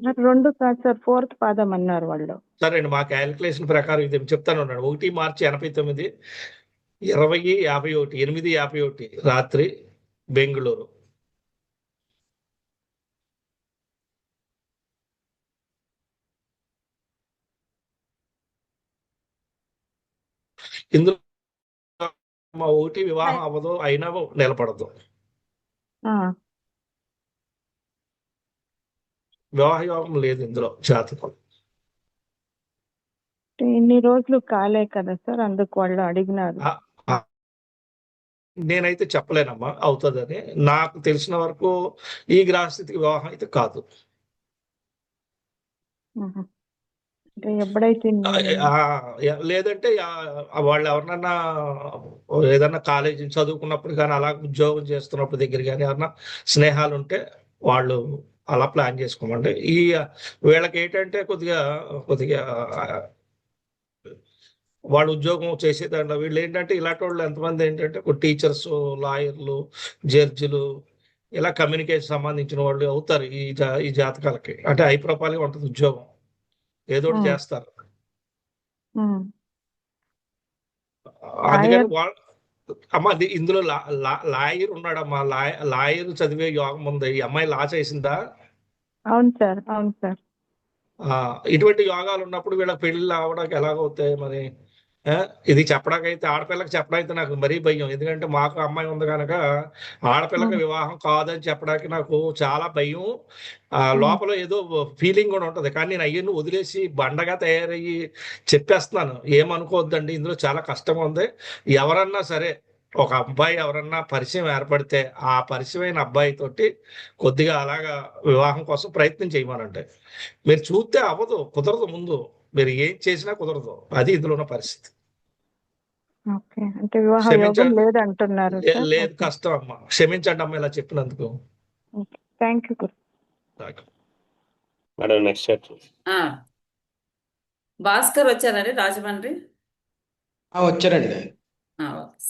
నాకు 2 కాదు సార్, 4th పాదం అన్నారు వాళ్ళు. సరే అండి, మా క్యాలిక్యులేషన్ ప్రకారం ఇది చెప్తాను ఉన్నాడు. 1 మార్చి 89, 2051, 8:51 రాత్రి బెంగళూరు. ఇందులో మా 1 వివాహం అవ్వదు, అయినా నిలబడదు. ఆ, వివాహ యోగం లేదు ఇందులో జాతకం. ఇన్ని రోజులు కాలే కదా సార్, అందుకు వాళ్ళు అడిగినారు. ఆ, ఆ, నేనైతే చెప్పలేనమ్మా అవుతుందని. నాకు తెలిసిన వరకు ఈ గ్రహస్థితికి వివాహం అయితే కాదు. ఆహా. అంటే ఎప్పుడైతే లేదంటే వాళ్ళు ఎవరినన్నా ఏదన్నా కాలేజీ చదువుకున్నప్పుడు కానీ అలా ఉద్యోగం చేస్తున్నప్పుడు దగ్గర కానీ ఎవరన్నా స్నేహాలు ఉంటే వాళ్ళు అలా ప్లాన్ చేసుకోమండి. వీళ్ళకి ఏంటంటే కొద్దిగా వాళ్ళు ఉద్యోగం చేసే దాంట్లో వీళ్ళు ఏంటంటే ఇలాంటి వాళ్ళు ఎంతమంది ఏంటంటే టీచర్స్, లాయర్లు, జడ్జిలు, ఇలా కమ్యూనికేషన్ సంబంధించిన వాళ్ళు అవుతారు ఈ జాతకాలకి. అంటే హై ప్రొఫైల్గా ఉంటుంది ఉద్యోగం, ఏదో ఒకటి చేస్తారు. అందుకని అమ్మ ఇందులో లాయర్ ఉన్నాడమ్మా. లాయర్ చదివే యోగం ఉంది. ఈ అమ్మాయి లా చేసిందా? అవును సార్. అవును సార్. ఇటువంటి యోగాలు ఉన్నప్పుడు వీళ్ళకి పెళ్లిళ్ళు అవడానికి ఎలాగవుతాయి మరి? ఇది చెప్పడానికైతే, ఆడపిల్లకి చెప్పడానికి నాకు మరీ భయం. ఎందుకంటే మాకు అమ్మాయి ఉంది కనుక ఆడపిల్లకి వివాహం కాదని చెప్పడానికి నాకు చాలా భయం. లోపల ఏదో ఫీలింగ్ కూడా ఉంటది. కానీ నేను అయ్యను వదిలేసి బండగా తయారయ్యి చెప్పేస్తున్నాను. ఏమనుకోవద్దండి, ఇందులో చాలా కష్టంగా ఉంది. ఎవరన్నా సరే ఒక అబ్బాయి ఎవరన్నా పరిచయం ఏర్పడితే ఆ పరిచయమైన అబ్బాయి తోటి కొద్దిగా అలాగా వివాహం కోసం ప్రయత్నం చేయమనంటే, మీరు చూస్తే అవ్వదు, కుదరదు. ముందు మీరు ఏం చేసినా కుదరదు. అది ఇందులో ఉన్న పరిస్థితి. ఓకే, అంటే వివాహ యోగం లేదంటున్నారు సార్. లేదు, కష్టం అమ్మా. క్షమించండి అమ్మ ఇలా చెప్పినందుకు. Thank you. Madam next chat. Bhaskar వచ్చారండి రాజమండ్రి? వచ్చారండి. ఓకే.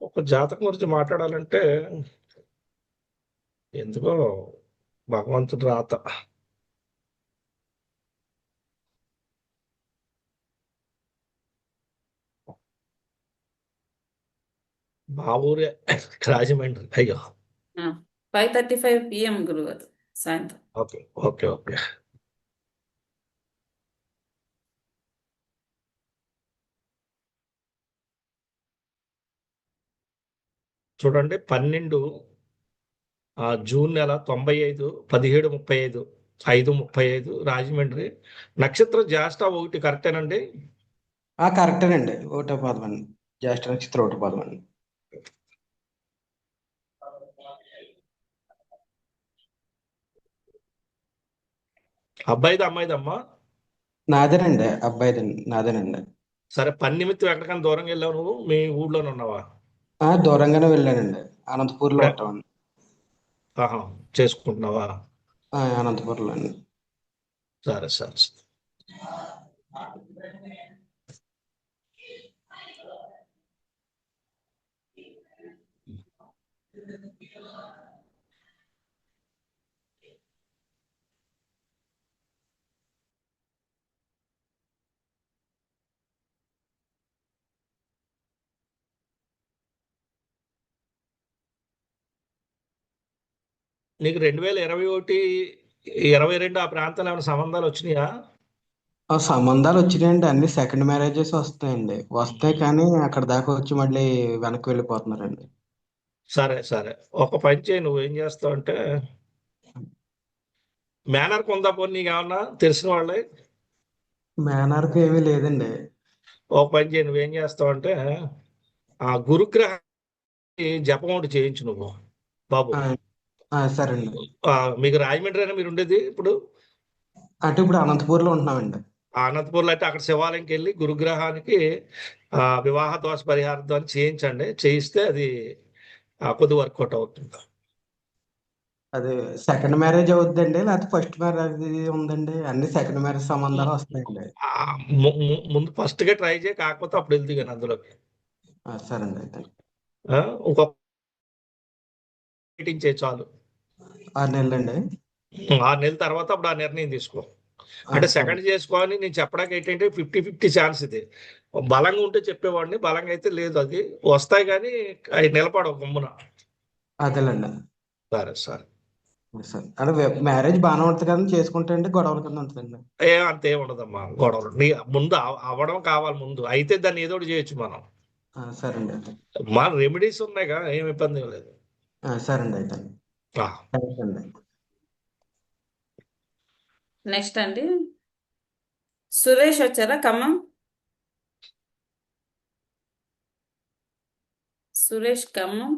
ఒక జాతకం గురించి మాట్లాడాలంటే ఎందుకో భగవంతుడు రాత. మా ఊరే రాజమండ్రి. అయ్యో, 5:35 PM గురుగారు సాయంత్రం. Okay okay okay. చూడండి, 12 జూన్ నెల 95, 17:35, 5:35 రాజమండ్రి. నక్షత్రం జ్యేష్ఠ 1 కరెక్టేనండి? కరెక్టేనండి. 1వ పాదం అండి. జ్యేష్ఠ నక్షత్రం 1వ పాదం అండి. అబ్బాయిది అమ్మాయిదమ్మా? నాదేనండి, అబ్బాయిదండి, నాదేనండి. సరే, పని నిమిత్తం ఎక్కడికైనా దూరంగా వెళ్ళావు నువ్వు? మీ ఊళ్ళోనే ఉన్నావా? దూరంగానే వెళ్ళానండి, అనంతపూర్లో ఇప్పుడే ఉంటామండి. ఆహా, చేసుకుంటున్నావా? అనంతపూర్లో అండి. సరే సరే సరే. నీకు 2021, 22 ఆ ప్రాంతాలు ఏమైనా సంబంధాలు వచ్చినాయా? సంబంధాలు వచ్చినాయండి, అన్ని సెకండ్ మ్యారేజెస్ వస్తాయండి, వస్తాయి కానీ అక్కడ దాకా వచ్చి మళ్ళీ వెనక్కి వెళ్ళిపోతున్నారండి. సరే సరే, ఒక పని చేయి. నువ్వు ఏం చేస్తావు అంటే, మేనర్ కొందా పోనీ నీకు ఏమన్నా తెలిసిన వాళ్ళే? మేనర్కి ఏమీ లేదండి. ఒక పని చేయి, నువ్వేం చేస్తావు అంటే, ఆ గురుగ్రహ జపం ఒకటి చేయించు నువ్వు బాబు. సరే అండి. మీకు రాజమండ్రి మీరు ఉండేది ఇప్పుడు? అంటే ఇప్పుడు అనంతపూర్లో ఉంటున్నామండి. అనంతపూర్లో అయితే అక్కడ శివాలయంకి వెళ్ళి గురుగ్రహానికి వివాహ దోష పరిహారం అని చేయించండి. చేయిస్తే అది కొద్ది వర్కౌట్ అవుతుంది. అది సెకండ్ మ్యారేజ్ అవుద్దండి, లేకపోతే ఫస్ట్ మ్యారేజ్ ఉందండి? అన్ని సెకండ్ మ్యారేజ్ సంబంధాలు వస్తాయండి. ముందు ఫస్ట్ గా ట్రై చేయి, కాకపోతే అప్పుడు వెళ్తే కానీ అందులోకి. సరే అండి అయితే. ఇంకొక మీటింగ్ చేయి చాలు. 6 నెలలండి? 6 నెలల తర్వాత అప్పుడు ఆ నిర్ణయం తీసుకో. అంటే సరే. సెకండ్ చేసుకోవాలని నేను చెప్పడానికి ఏంటంటే 50-50 ఛాన్స్ ఇది. బలంగా ఉంటే చెప్పేవాడిని, బలంగా అయితే లేదు. అది వస్తాయి కానీ అవి నిలబడవు గమ్మున. అదేలేండి. సరే సరే. సరే, అంటే మ్యారేజ్ బాగానే ఉంటుంది కదండి, చేసుకుంటే అండి గొడవల కింద ఉంటుందండి? అంతే ఉండదమ్మా గొడవలు. నీ ముందు అవ్వడం కావాలి, ముందు అయితే దాన్ని ఏదో ఒకటి చేయొచ్చు మనం. సరే అండి అయితే. మన రెమెడీస్ ఉన్నాయిగా, ఏం ఇబ్బంది లేదు. సరే అండి అయితే. థ్యాంక్స్ అండి. నెక్స్ట్ అండి, సురేష్ వచ్చారా ఖమ్మం? సురేష్ ఖమ్మం.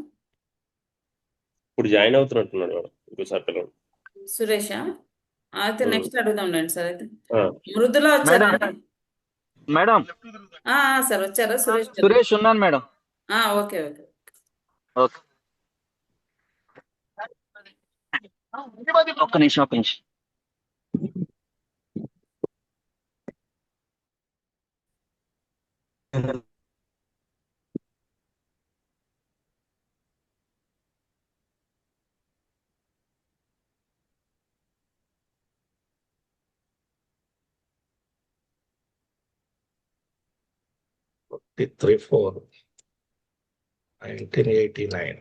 ఇప్పుడు జాయిన్ అవుతున్నట్టున్నాడు వాడు ఇంకోసారి పిల్లలు. సురేషా? అయితే నెక్స్ట్ అడుగుదాంలేండి సార్. అయితే ఆ. మృదుల వచ్చారా? మేడం సార్ వచ్చారా సురేష్ గారు? సురేష్ ఉన్నాను మేడం. Okay okay. ఓకే, ఒక్క నిమిషం. 43-4 1989.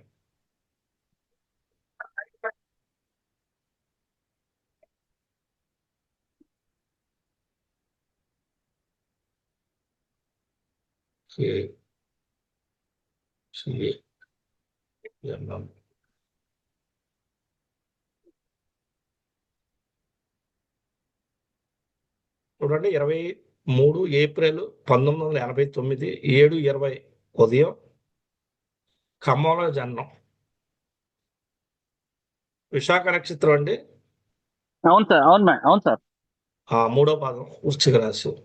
చూడండి, 23 ఏప్రిల్ 1989, 7:20 ఉదయం ఖమ్మంలో జన్మం. విశాఖ నక్షత్రం అండి. అవును సార్, అవును సార్. 3వ పాదం, వృశ్చిక రాశి. సార్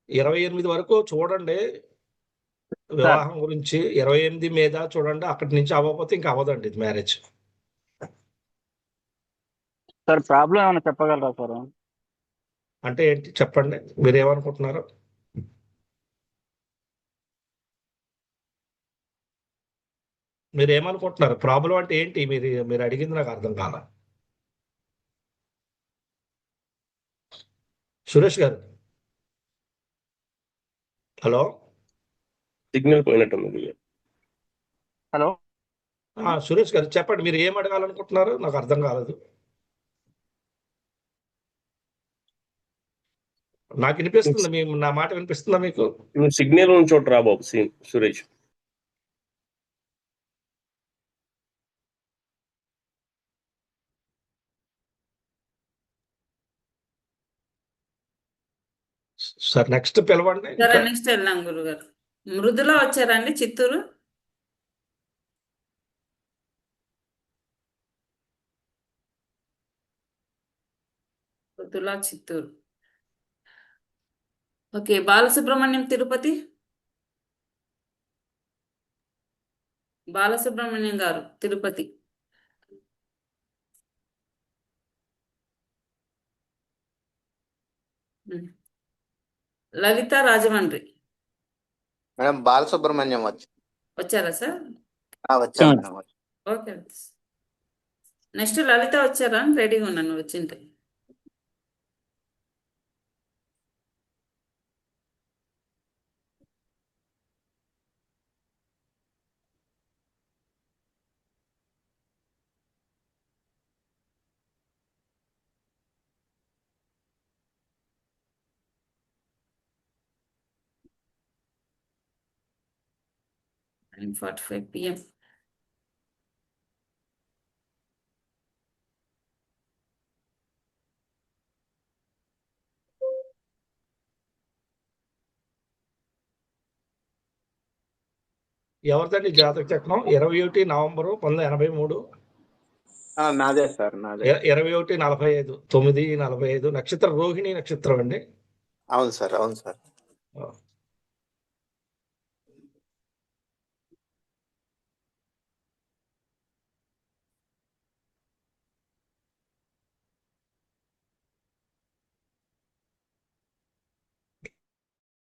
28 వరకు చూడండి వివాహం గురించి. 28 మీద చూడండి, అక్కడి నుంచి అవ్వకపోతే ఇంకా అవ్వదండి ఇది మ్యారేజ్. సార్ ప్రాబ్లం ఏమైనా చెప్పగలరా సార్? అంటే ఏంటి చెప్పండి, మీరేమనుకుంటున్నారు? మీరేమనుకుంటున్నారు ప్రాబ్లం అంటే ఏంటి? మీరు అడిగింది నాకు అర్థం కాల. సురేష్ గారు, హలో. సిగ్నల్ పోయినట్టుంది. హలో సురేష్ గారు చెప్పండి, మీరు ఏం అడగాలనుకుంటున్నారు? నాకు అర్థం కాలేదు. నాకు వినిపిస్తుంది, నా మాట వినిపిస్తుందా మీకు? నువ్వు సిగ్నల్ ఉన్న చోట రా బాబు సురేష్. సార్ నెక్స్ట్ పిలవండి. సరే నెక్స్ట్ వెళ్దాం గురుగారు. మృదుల వచ్చారండి చిత్తూరు. మృదుల చిత్తూరు. ఓకే, బాలసుబ్రహ్మణ్యం తిరుపతి. బాలసుబ్రహ్మణ్యం గారు తిరుపతి. లలిత రాజమండ్రి. మేడం బాలసుబ్రహ్మణ్యం వచ్చారా సార్? వచ్చాను మేడం. ఓకే, నెక్స్ట్ లలిత వచ్చారా? రెడీగా ఉన్నాను వచ్చింటే. and 45 PM. ఎవరిదండి జాతక చక్రం? 21 నవంబరు 1983. నాదే సార్, నాదే. 21:45 9:45 నక్షత్రం రోహిణి నక్షత్రం అండి. అవును సార్, అవును సార్.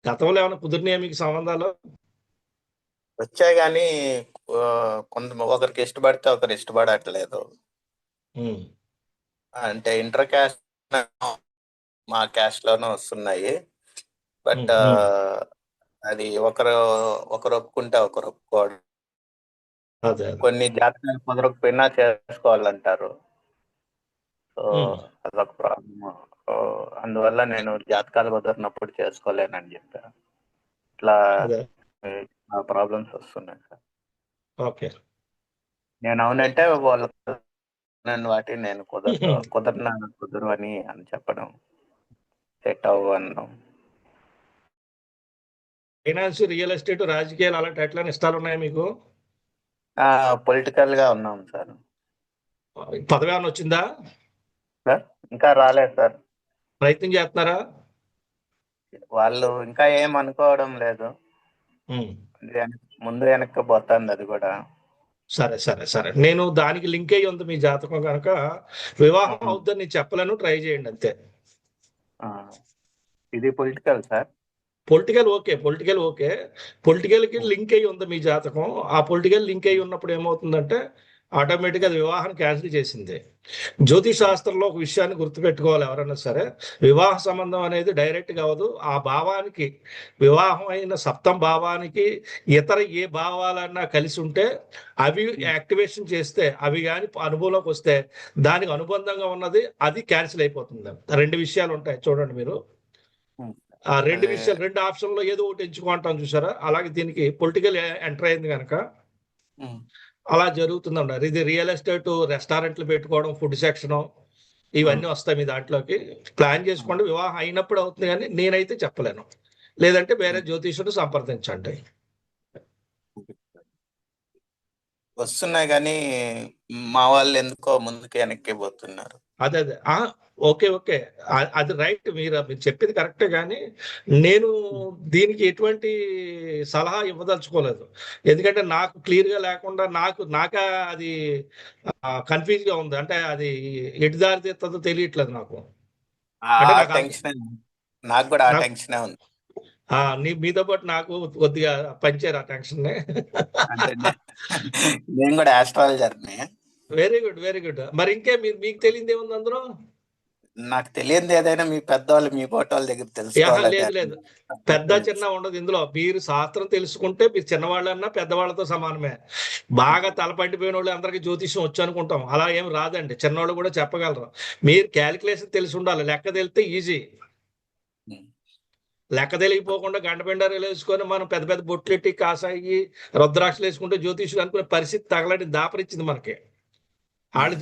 గతంలో ఏమైనా కుదిరినాయా మీకు సంబంధాలు? వచ్చాయి కానీ కొంత ఒకరికి ఇష్టపడితే ఒకరు ఇష్టపడట్లేదు. అంటే ఇంటర్ క్యాస్ట్ మా క్యాస్ట్ లోనే వస్తున్నాయి. బట్ అది ఒకరు ఒప్పుకుంటే ఒకరు ఒప్పుకోవడం. కొన్ని జాతకాలు కుదరకపోయినా చేసుకోవాలంటారు. సో అదొక ప్రాబ్లమ్. అందువల్ల నేను జాతకాలు కుదిరినప్పుడు చేసుకోలేనని చెప్పాను. ఇట్లా ప్రాబ్లమ్స్ వస్తున్నాయి సార్. ఓకే, నేను అవునంటే వాళ్ళు వాటి నేను కుదరు అని చెప్పడం, సెట్ అవ్వు అనడం. ఫైనాన్స్, రియల్ ఎస్టేట్, రాజకీయాలు అలాంటి ఎట్లా ఇష్టాలు ఉన్నాయి మీకు? పొలిటికల్ గా ఉన్నాం సార్. పదవి ఏమైనా వచ్చిందా సార్? ఇంకా రాలేదు సార్. ప్రయత్నం చేస్తున్నారా? వాళ్ళు ఇంకా ఏం అనుకోవడం లేదు. ముందు వెనక్కి పోతుంది అది కూడా. సరే సరే సరే, నేను దానికి లింక్ అయ్యి ఉంది మీ జాతకం కనుక వివాహం అవుతుందని నేను చెప్పలేను, ట్రై చేయండి అంతే. ఇది political sir. Political okay, political కి లింక్ అయ్యి ఉంది మీ జాతకం. ఆ పొలిటికల్ లింక్ అయ్యి ఉన్నప్పుడు ఏమవుతుందంటే ఆటోమేటిక్గా అది వివాహాన్ని క్యాన్సిల్ చేసింది. జ్యోతిష్ శాస్త్రంలో ఒక విషయాన్ని గుర్తుపెట్టుకోవాలి ఎవరైనా సరే, వివాహ సంబంధం అనేది డైరెక్ట్ కావదు. ఆ భావానికి, వివాహం అయిన సప్తమ భావానికి ఇతర ఏ భావాలన్నా కలిసి ఉంటే అవి యాక్టివేషన్ చేస్తే, అవి కానీ అనుభవంలోకి వస్తే దానికి అనుబంధంగా ఉన్నది అది క్యాన్సిల్ అయిపోతుంది. రెండు విషయాలు ఉంటాయి చూడండి మీరు. ఆ రెండు విషయాలు, రెండు ఆప్షన్లో ఏదో ఒకటి ఎంచుకుంటాం చూసారా, అలాగే దీనికి పొలిటికల్ ఎంటర్ అయింది కనుక అలా జరుగుతుందన్నారు. ఇది రియల్ ఎస్టేట్, రెస్టారెంట్లు పెట్టుకోవడం, ఫుడ్ సెక్షన్, ఇవన్నీ వస్తాయి మీ దాంట్లోకి. ప్లాన్ చేసుకోండి. వివాహం అయినప్పుడు అవుతుంది కానీ నేనైతే చెప్పలేను. లేదంటే వేరే జ్యోతిషుడు సంప్రదించండి. వస్తున్నాయి కానీ మా వాళ్ళు ఎందుకో ముందుకు వెనక్కి పోతున్నారు. అదే ఓకే అది రైట్, మీరు చెప్పింది కరెక్టే, కానీ నేను దీనికి ఎటువంటి సలహా ఇవ్వదలుచుకోలేదు. ఎందుకంటే నాకు క్లియర్గా లేకుండా నాకే అది కన్ఫ్యూజ్గా ఉంది. అంటే అది ఎటు దారి తీస్తుందో తెలియట్లేదు నాకు. నాకు కూడా టెన్షన్ ఉంది. మీతో పాటు నాకు కొద్దిగా పంచారు ఆ టెన్షన్. నేను కూడా ఆస్ట్రాలజర్ని. Very good. మరి ఇంకే మీకు తెలియదు ఏముంది అందులో? నాకు తెలియదు ఏదైనా మీ పెద్దవాళ్ళు, మీ పోటోళ్ళ దగ్గర తెలుసుకోవాలి. లేదు, పెద్ద చిన్న ఉండదు ఇందులో. మీరు శాస్త్రం తెలుసుకుంటే మీరు చిన్నవాళ్ళన్నా పెద్దవాళ్ళతో సమానమే. బాగా తలపండిపోయిన వాళ్ళు అందరికీ జ్యోతిష్యం వచ్చు అనుకుంటాం, అలా ఏం రాదండి. చిన్నవాళ్ళు కూడా చెప్పగలరు. మీరు క్యాలిక్యులేషన్ తెలిసి ఉండాలి, లెక్క తెలిస్తే ఈజీ. లెక్క తెలియపోకుండా గంటపెండారు వేసుకొని మనం పెద్ద పెద్ద బొట్లెట్టి కాసాయి రుద్రాక్షలు వేసుకుంటే జ్యోతిష్యులు అనుకునే పరిస్థితి తగలటి దాపరిచ్చింది మనకి. వాళ్ళు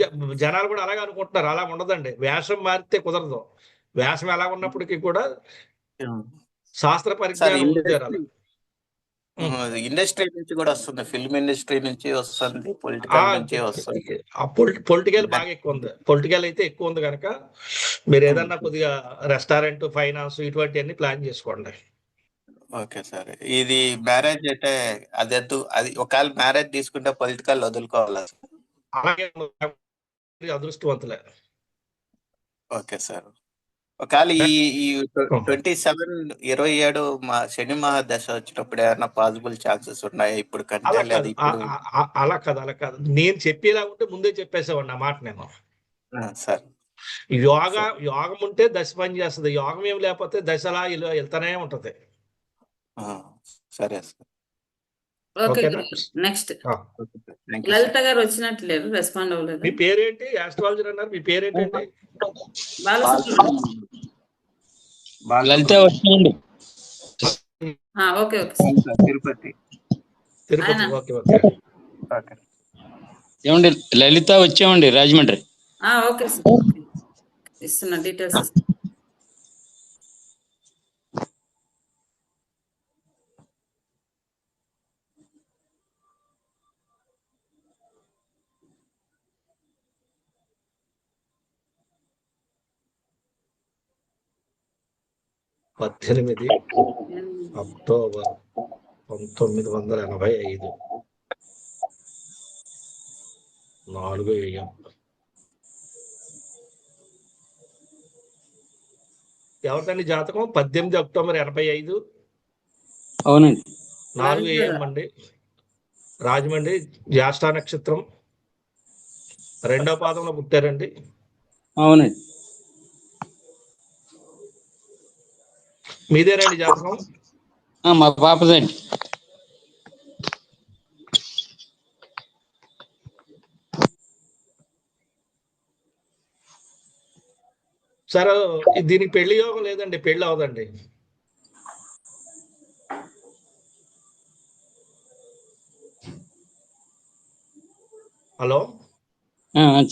జనాలు కూడా అలాగే అనుకుంటున్నారు. అలా ఉండదండి. వేషం మారితే కుదరదు. వేషం ఎలా ఉన్నప్పటికీ కూడా శాస్త్ర పరిజ్ఞానం ఉంది. ఇండస్ట్రీ నుంచి కూడా వస్తుంది, ఫిల్మ్ ఇండస్ట్రీ నుంచి వస్తుంది, పొలిటికల్ నుంచి వస్తుంది. పొలిటికల్ బాగా ఎక్కువ ఉంది. పొలిటికల్ అయితే ఎక్కువ ఉంది కనుక మీరు ఏదన్నా కొద్దిగా రెస్టారెంట్, ఫైనాన్స్ ఇటువంటివన్నీ ప్లాన్ చేసుకోండి. Okay sir. ఇది మ్యారేజ్ అంటే అది ఒకవేళ మ్యారేజ్ తీసుకుంటే పొలిటికల్ వదులుకోవాలా సార్? అలాగే అదృష్టవంతులే. Okay sir. ఒకవేళ ఈ 27 మా శని మహాదశ వచ్చినప్పుడు ఏమన్నా పాసిబుల్ ఛాన్సెస్ ఉన్నాయా? ఇప్పుడు కంటే లేదు ఇప్పుడు. అలా కాదు. నేను చెప్పేలా ఉంటే ముందే చెప్పేసేవాడిని ఆ మాట నేను. సార్ యోగం ఉంటే దశ పని చేస్తుంది. యోగం ఏం లేకపోతే దశ అలా వెళ్తానే ఉంటది. సరే సార్. ఓకే, నెక్స్ట్ లలిత గారు వచ్చినట్టు లేరు, రెస్పాండ్ అవ్వలేదు. మీ పేరేంటి? ఆస్ట్రాలజర్ అన్నారు, మీ పేరేంటండి? లలిత వచ్చింది. ఓకే తిరుపతి. ఓకే. ఏమండి లలిత వచ్చామండి, రాజమండ్రి. ఓకే సార్, ఇస్తున్నా డీటెయిల్స్. పద్దెనిమిది అక్టోబర్ 1985 4 AM. ఎవరిదండి జాతకం? 18 అక్టోబర్ 85. అవునండి. 4 AM అండి. రాజమండ్రి, జ్యేష్ఠ నక్షత్రం, 2వ పాదంలో పుట్టారండి. అవునండి. మీదేనండి జాతకం? మా పాపదండి. సార్ దీనికి పెళ్లి యోగం లేదండి, పెళ్లి అవదండి. హలో,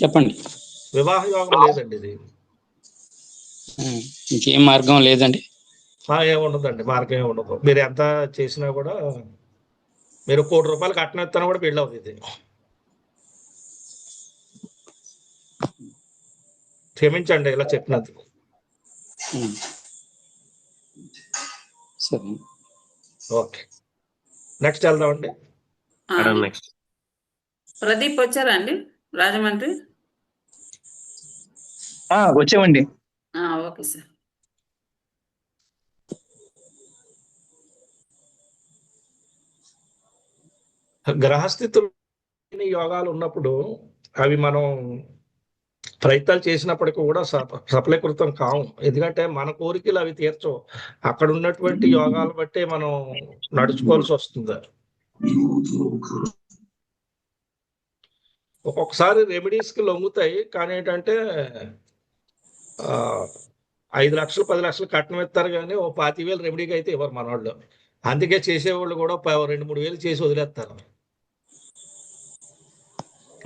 చెప్పండి. వివాహ యోగం లేదండి. ఇది ఇంకేం మార్గం లేదండి. ఏముండదండి, మార్గం ఏమి ఉండదు. మీరు ఎంత చేసినా కూడా, మీరు 1 కోటి రూపాయలు కట్నం ఇస్తాను కూడా పెళ్ళి అవుతుంది. ఇది క్షమించండి ఇలా చెప్పినందుకు. ఓకే, నెక్స్ట్ వెళ్దామండి. ప్రదీప్ వచ్చారా అండి రాజమండ్రి? వచ్చామండి. Okay sir. గ్రహస్థితులు యోగాలు ఉన్నప్పుడు అవి మనం ప్రయత్నాలు చేసినప్పటికీ కూడా సఫలీకృతం కావు. ఎందుకంటే మన కోరికలు అవి తీర్చవు. అక్కడ ఉన్నటువంటి యోగాలు బట్టే మనం నడుచుకోవాల్సి వస్తుంది. ఒక్కొక్కసారి రెమెడీస్కి లొంగుతాయి, కానీ ఏంటంటే 5 లక్షలు 10 లక్షలు కట్నం ఇస్తారు, కానీ 25,000 రెమెడీకి అయితే ఇవ్వరు మన వాళ్ళు. అందుకే చేసేవాళ్ళు కూడా 2-3 వేలు చేసి వదిలేస్తారు.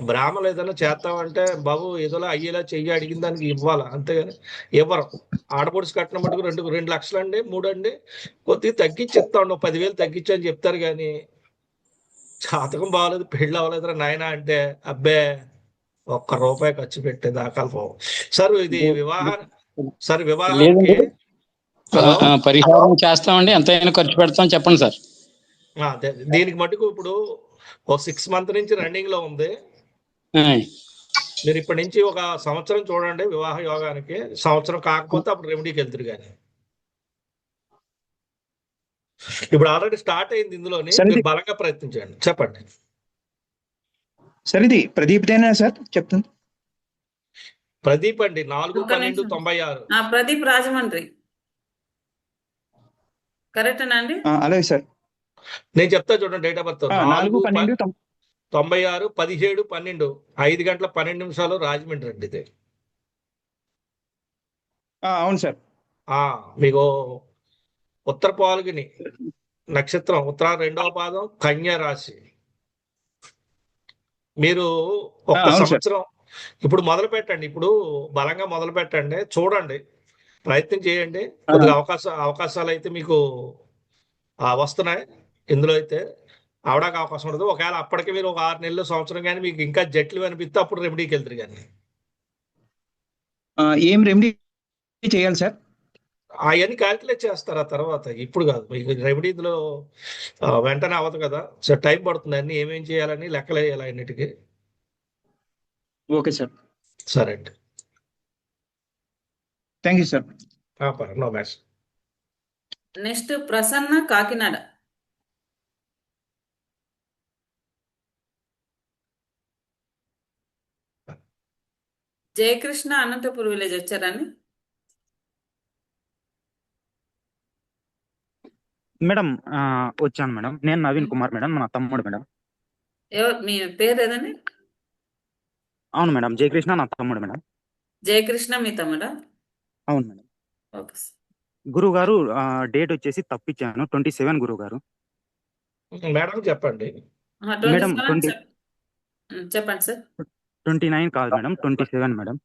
బ్రాహ్మణులు ఏదైనా చేస్తామంటే బాబు ఏదోలా అయ్యేలా చెయ్యి, అడిగిన దానికి ఇవ్వాలా, అంతేగాని ఇవ్వరు. ఆడపడుచు కట్నం మటుకు 2 లక్షలు అండి, 3 అండి, కొద్దిగా తగ్గించి ఇస్తాం, 10,000 తగ్గించి అని చెప్తారు. కానీ జాతకం బాగలేదు, పెళ్ళి అవ్వలేదు నాయన అంటే అబ్బే 1 రూపాయి ఖర్చు పెట్టే దాఖలు పోవు. సార్ ఇది వివాహానికి పరిహారం చేస్తామండి, ఎంతైనా ఖర్చు పెడతాం, చెప్పండి సార్. దీనికి మటుకు ఇప్పుడు 6 మంత్ నుంచి రన్నింగ్ లో ఉంది. మీరు ఇప్పటి నుంచి 1 సంవత్సరం చూడండి వివాహ యోగానికి. సంవత్సరం కాకపోతే అప్పుడు రెమెడీకి వెళ్తారు. కానీ ఇప్పుడు ఆల్రెడీ స్టార్ట్ అయింది ఇందులోని, బలంగా ప్రయత్నించండి. చెప్పండి సార్. ఇది ప్రదీప్ దేనా సార్? చెప్తాను. ప్రదీప్ అండి, 4/12/96. ప్రదీప్ రాజమండ్రి, కరెక్టేనా అండి? అలాగే సార్. నేను చెప్తా చూడండి, డేట్ ఆఫ్ బర్త్ 4/12/96, 17/12, 5 గంటల 12 నిమిషాలు, రాజమండ్రి అండి ఇది. అవును సార్. మీకు ఉత్తర పాల్గొని నక్షత్రం, ఉత్తర 2వ పాదం, కన్యా రాశి. మీరు ఒక్క అవును సార్. సంవత్సరం ఇప్పుడు మొదలు పెట్టండి. ఇప్పుడు బలంగా మొదలు పెట్టండి, చూడండి, ప్రయత్నం చేయండి. కొద్దిగా అవకాశాలు అయితే మీకు వస్తున్నాయి. ఇందులో అయితే అవడానికి అవకాశం ఉండదు. ఒకవేళ అప్పటికి మీరు ఒక 6 నెలలు, సంవత్సరం కానీ మీకు ఇంకా జట్లు అనిపిస్తే అప్పుడు రెమెడీకి వెళ్తారు. కానీ ఏం రెమెడీ చేయాలి సార్? అవన్నీ క్యాల్కులేట్ చేస్తారు ఆ తర్వాత. ఇప్పుడు కాదు, మీకు రెమెడీ ఇందులో వెంటనే అవ్వదు కదా. సో టైం పడుతుంది. అన్ని ఏమేం చేయాలని లెక్కలు వేయాలి అన్నిటికీ. Okay sir. సరే అండి. Thank you sir. No match. Next Prasanna, Kakinada. Jayakrishna, Anantapur village వచ్చారండి. మేడం వచ్చాను మేడం. నేను నవీన్ కుమార్ మేడం, మన తమ్ముడు మేడం. ఎవరు మీ పేరు ఏదండి? అవును మేడం, జయకృష్ణ నా తమ్ముడు మేడం. జయకృష్ణ మీ తమ్ముడా? అవును మేడం. ఓకే. గురువు గారు డేట్ వచ్చేసి తప్పించాను, 27 గురువు గారు. మేడం చెప్పండి. మేడం 20 చెప్పండి సార్. 29 కాదు మేడం, 27 మేడం.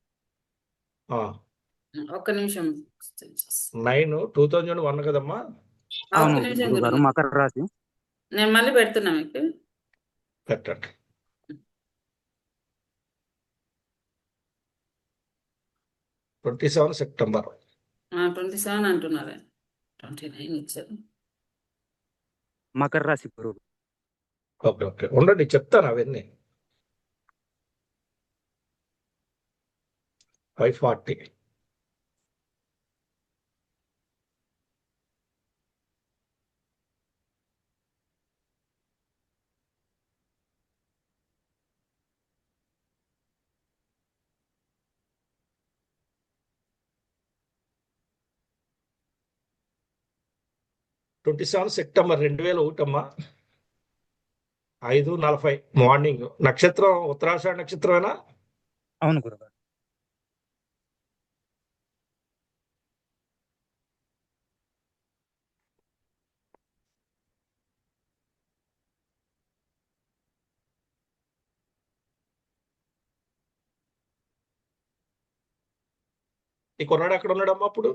ఒక్క నిమిషం. 9/2001 కదమ్మా? అవును ఒక్క నిమిషం గురువు గారు, గురువు. మకర రాశి. నేను మళ్ళీ పెడుతున్నా మీకు. పెట్టండి. 27 సెప్టెంబర్. 27 అంటున్నారు. 29 ఇచ్చారు. మకర రాశి గురువు. ఓకే ఓకే, ఉండండి చెప్తాను అవన్నీ. 540. సెప్టెంబర్ 2001 అమ్మా. 5:40 మార్నింగ్. నక్షత్రం ఉత్తరాషాఢ నక్షత్రమేనా? అవును గురువు గారు. ఈ కుర్రాడు ఎక్కడ ఉన్నాడమ్మా అప్పుడు?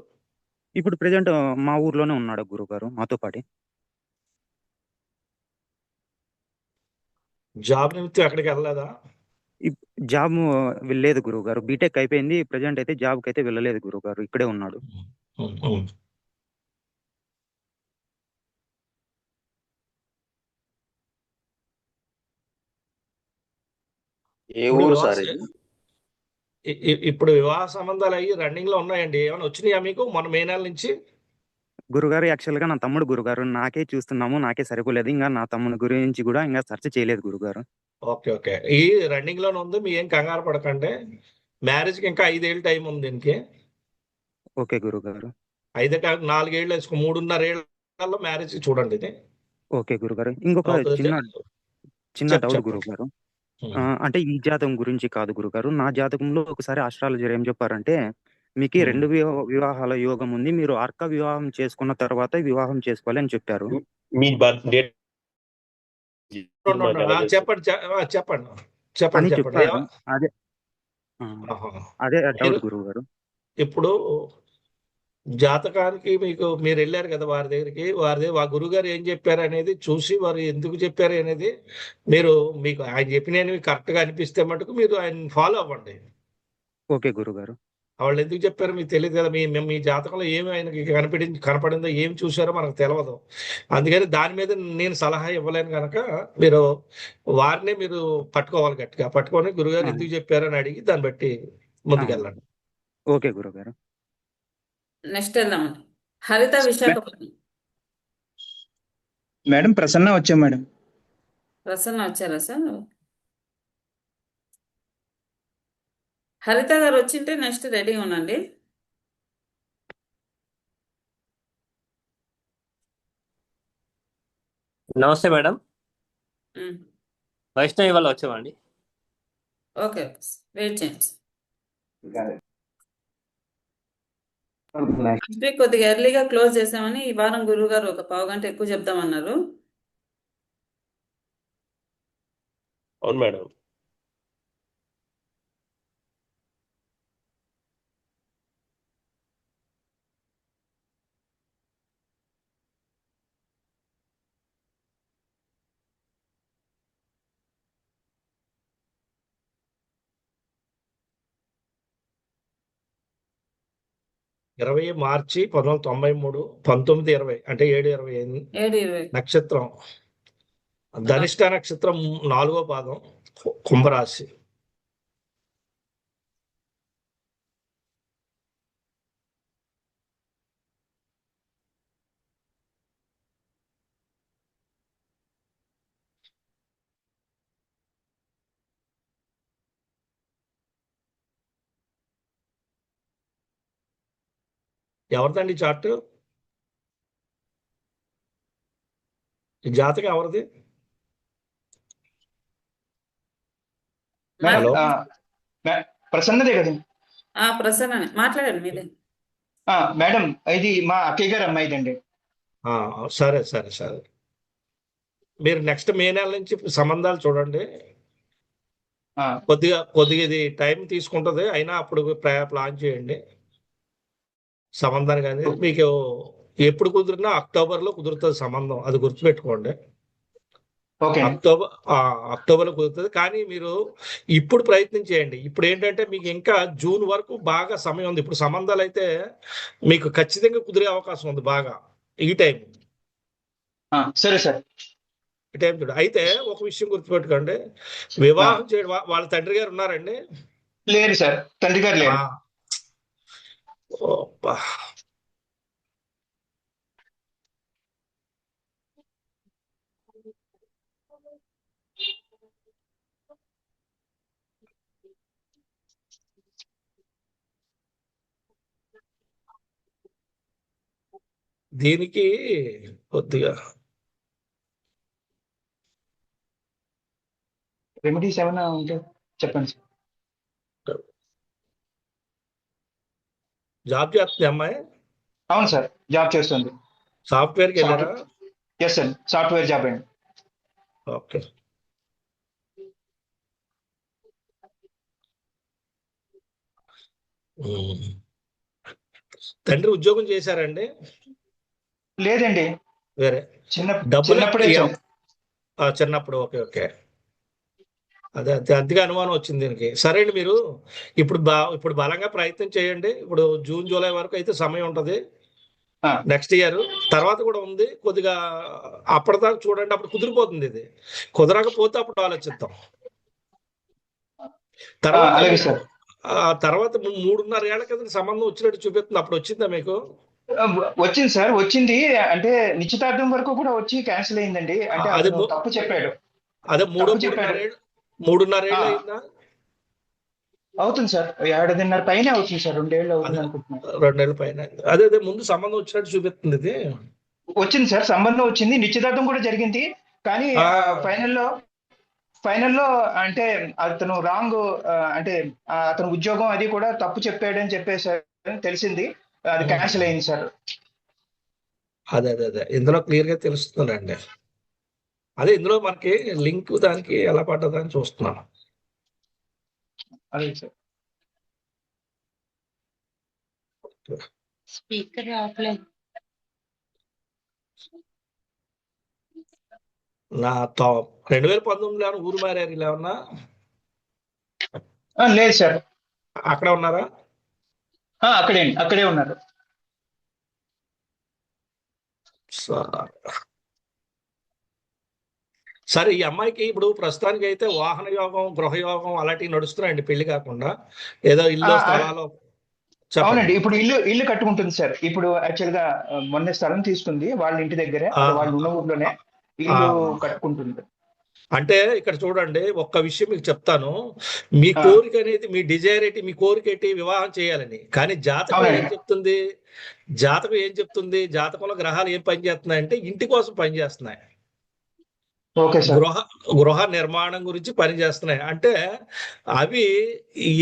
ఇప్పుడు ప్రెజెంట్ మా ఊర్లోనే ఉన్నాడు గురువు గారు, మాతో పాటు. జాబ్ నిమిత్తం ఎక్కడికి వెళ్ళలేదా? జాబ్ వెళ్ళలేదు గురువు గారు, బీటెక్ అయిపోయింది. ప్రెజెంట్ అయితే జాబ్కి అయితే వెళ్ళలేదు గురువు గారు, ఇక్కడే ఉన్నాడు. ఏ ఊరు సార్ ఇది? ఇప్పుడు వివాహ సంబంధాలు అయ్యి రన్నింగ్ లో ఉన్నాయండి. ఏమైనా వచ్చినాయా మీకు మన మే నెల నుంచి? గురుగారు యాక్చువల్గా నా తమ్ముడు గురుగారు, నాకే చూస్తున్నాము, నాకే సరిపోలేదు. ఇంకా నా తమ్ముడు గురించి కూడా ఇంకా సెర్చ్ చేయలేదు గురుగారు. ఓకే ఓకే, ఈ రన్నింగ్ లోనే ఉంది. మీ ఏం కంగారు పడకండి. మ్యారేజ్ కి ఇంకా 5 ఏళ్ళు టైం ఉంది దీనికి. ఓకే గురుగారు. 5 కాదు 4 ఏళ్ళు వేసుకో, 3.5 ఏళ్లలో మ్యారేజ్ చూడండి ఇది. ఓకే గురుగారు. ఇంకొక చిన్న డౌట్ గురుగారు. అంటే ఈ జాతకం గురించి కాదు గురుగారు, నా జాతకంలో ఒకసారి ఆస్ట్రాలజర్ ఏం చెప్పారంటే, మీకు 2 వివాహాల యోగం ఉంది, మీరు అర్క వివాహం చేసుకున్న తర్వాత వివాహం చేసుకోవాలి అని చెప్పారు. మీ డేట్ చెప్పండి చెప్పండి అని చెప్పండి చెప్పారు. అదే ఆహా. అదే డౌట్ గురువు గారు. ఇప్పుడు జాతకానికి మీరు వెళ్ళారు కదా వారి దగ్గరికి, ఆ గురువు గారు ఏం చెప్పారు అనేది చూసి వారు ఎందుకు చెప్పారు అనేది మీకు ఆయన చెప్పినవి కరెక్ట్ గా అనిపిస్తే మటుకు మీరు ఆయన ఫాలో అవ్వండి. ఓకే గురుగారు. వాళ్ళు ఎందుకు చెప్పారో మీకు తెలియదు కదా. మీ జాతకంలో ఏమి ఆయనకి కనపడిందో ఏమి చూసారో మనకు తెలియదు. అందుకని దాని మీద నేను సలహా ఇవ్వలేను కనుక మీరు వారినే మీరు పట్టుకోవాలి, గట్టిగా పట్టుకొని గురుగారు ఎందుకు చెప్పారని అడిగి దాన్ని బట్టి ముందుకెళ్ళండి. ఓకే గురుగారు. నెక్స్ట్ వెళ్దామండి. హరిత, విశాఖపట్నం. మేడం ప్రసన్న వచ్చాం మేడం. ప్రసన్న వచ్చారా సార్? హరిత గారు వచ్చింటే నెక్స్ట్ రెడీ ఉండండి. నమస్తే మేడం. వైష్ణవి వల్ల వచ్చామండి. ఓకే, వెయిట్ చేయండి. అంటే కొద్దిగా ఎర్లీగా క్లోజ్ చేసామని ఈ వారం గురువు గారు ఒక పావు గంట ఎక్కువ చెప్దామన్నారు. అవును మేడం. మార్చి 1993 1920 అంటే 7/20 7/20 నక్షత్రం ధనిష్ట నక్షత్రం 4వ పాదం కుంభరాశి. ఎవరిదండి చార్ట్? ఈ జాతకం ఎవరిది? హలో ప్రసన్నదే కదండి. ప్రసన్న మాట్లాడండి మీదే. మేడం ఇది మా అక్కయ్య గారు అమ్మాయిదండి. సరే సరే సరే. మీరు నెక్స్ట్ మే నెల నుంచి సంబంధాలు చూడండి. కొద్దిగా ఇది టైం తీసుకుంటది, అయినా అప్పుడు ప్లాన్ చేయండి సంబంధానికి. అనేది మీకు ఎప్పుడు కుదిరినా అక్టోబర్లో కుదురుతుంది సంబంధం, అది గుర్తుపెట్టుకోండి. అక్టోబర్లో కుదురుతుంది. కానీ మీరు ఇప్పుడు ప్రయత్నం చేయండి. ఇప్పుడు ఏంటంటే మీకు ఇంకా జూన్ వరకు బాగా సమయం ఉంది. ఇప్పుడు సంబంధాలు అయితే మీకు ఖచ్చితంగా కుదిరే అవకాశం ఉంది బాగా ఈ టైం. సరే సార్. ఈ టైం చూడు. అయితే ఒక విషయం గుర్తుపెట్టుకోండి, వివాహం చేయడం వాళ్ళ తండ్రి గారు ఉన్నారండి? లేరు సార్, తండ్రి గారు లేరు. దీనికి కొద్దిగా రెమెడీస్ ఏమైనా ఉంటే చెప్పండి సార్. జాబ్ చేస్తుంది అమ్మాయి? అవును సార్, జాబ్ చేస్తుంది. సాఫ్ట్వేర్కి వెళ్ళారా? ఎస్ సార్, సాఫ్ట్వేర్ జాబ్ అండి. ఓకే. తండ్రి ఉద్యోగం చేశారండి? లేదండి, వేరే చిన్నప్పుడే చిన్నప్పుడు. Okay okay. అదే అంతగా అనుమానం వచ్చింది దీనికి. సరే అండి, మీరు ఇప్పుడు బలంగా ప్రయత్నం చేయండి. ఇప్పుడు జూన్ జూలై వరకు అయితే సమయం ఉంటుంది. నెక్స్ట్ ఇయర్ తర్వాత కూడా ఉంది కొద్దిగా. అప్పటిదాకా చూడండి, అప్పుడు కుదిరిపోతుంది. ఇది కుదరకపోతే అప్పుడు ఆలోచిద్దాం. తర్వాత 3.5 ఏళ్ల కింద సంబంధం వచ్చినట్టు చూపిస్తుంది. అప్పుడు వచ్చిందా మీకు? వచ్చింది సార్, వచ్చింది. అంటే నిశ్చితార్థం వరకు కూడా వచ్చి క్యాన్సిల్ అయిందండి. అంటే అది తప్పు చెప్పాడు. అదే 3.5 ఏళ్ళు అయిందా? అవుతుంది సార్, 1.5 పైన అవుతుంది సార్. 2 ఏళ్ళు అవుతుంది అనుకుంటున్నాను. 2 ఏళ్ళ పైన. అదే ముందు సంబంధం వచ్చినట్టు చూపిస్తుంది. ఇది వచ్చింది సార్, సంబంధం వచ్చింది, నిశ్చితార్థం కూడా జరిగింది. కానీ ఫైనల్లో అంటే అతను రాంగ్, అంటే అతను ఉద్యోగం అది కూడా తప్పు చెప్పాడని చెప్పేసి తెలిసింది. అది క్యాన్సిల్ అయింది సార్. అదే ఇందులో క్లియర్ గా తెలుస్తుందండి. అదే ఇందులో మనకి లింక్ దానికి ఎలా పడ్డదని చూస్తున్నాను. అదే సార్. స్పీకర్ రావట్లేదు. నా 2019లో ఊరు మారారు ఇలా ఉన్నా? లేదు సార్. అక్కడ ఉన్నారా? అక్కడే ఉన్నారు. సరే, ఈ అమ్మాయికి ఇప్పుడు ప్రస్తుతానికి అయితే వాహన యోగం, గృహయోగం అలాంటివి నడుస్తున్నాయండి, పెళ్లి కాకుండా. ఏదో ఇల్లు స్థలాలు. అవునండి, ఇప్పుడు ఇల్లు కట్టుకుంటుంది సార్. ఇప్పుడు యాక్చువల్ గా మొన్న స్థలం తీసుకుంది వాళ్ళ ఇంటి దగ్గరే, వాళ్ళు ఉన్న ఊర్లోనే ఇల్లు కట్టుకుంటుంది. అంటే ఇక్కడ చూడండి, ఒక్క విషయం మీకు చెప్తాను. మీ కోరిక అనేది, మీ డిజైర్ ఏంటి, మీ కోరిక ఏంటి? వివాహం చేయాలని. కానీ జాతకం ఏం చెప్తుంది? జాతకంలో గ్రహాలు ఏం పనిచేస్తున్నాయంటే ఇంటి కోసం పనిచేస్తున్నాయి. Okay sir. గృహ నిర్మాణం గురించి పనిచేస్తున్నాయి. అంటే అవి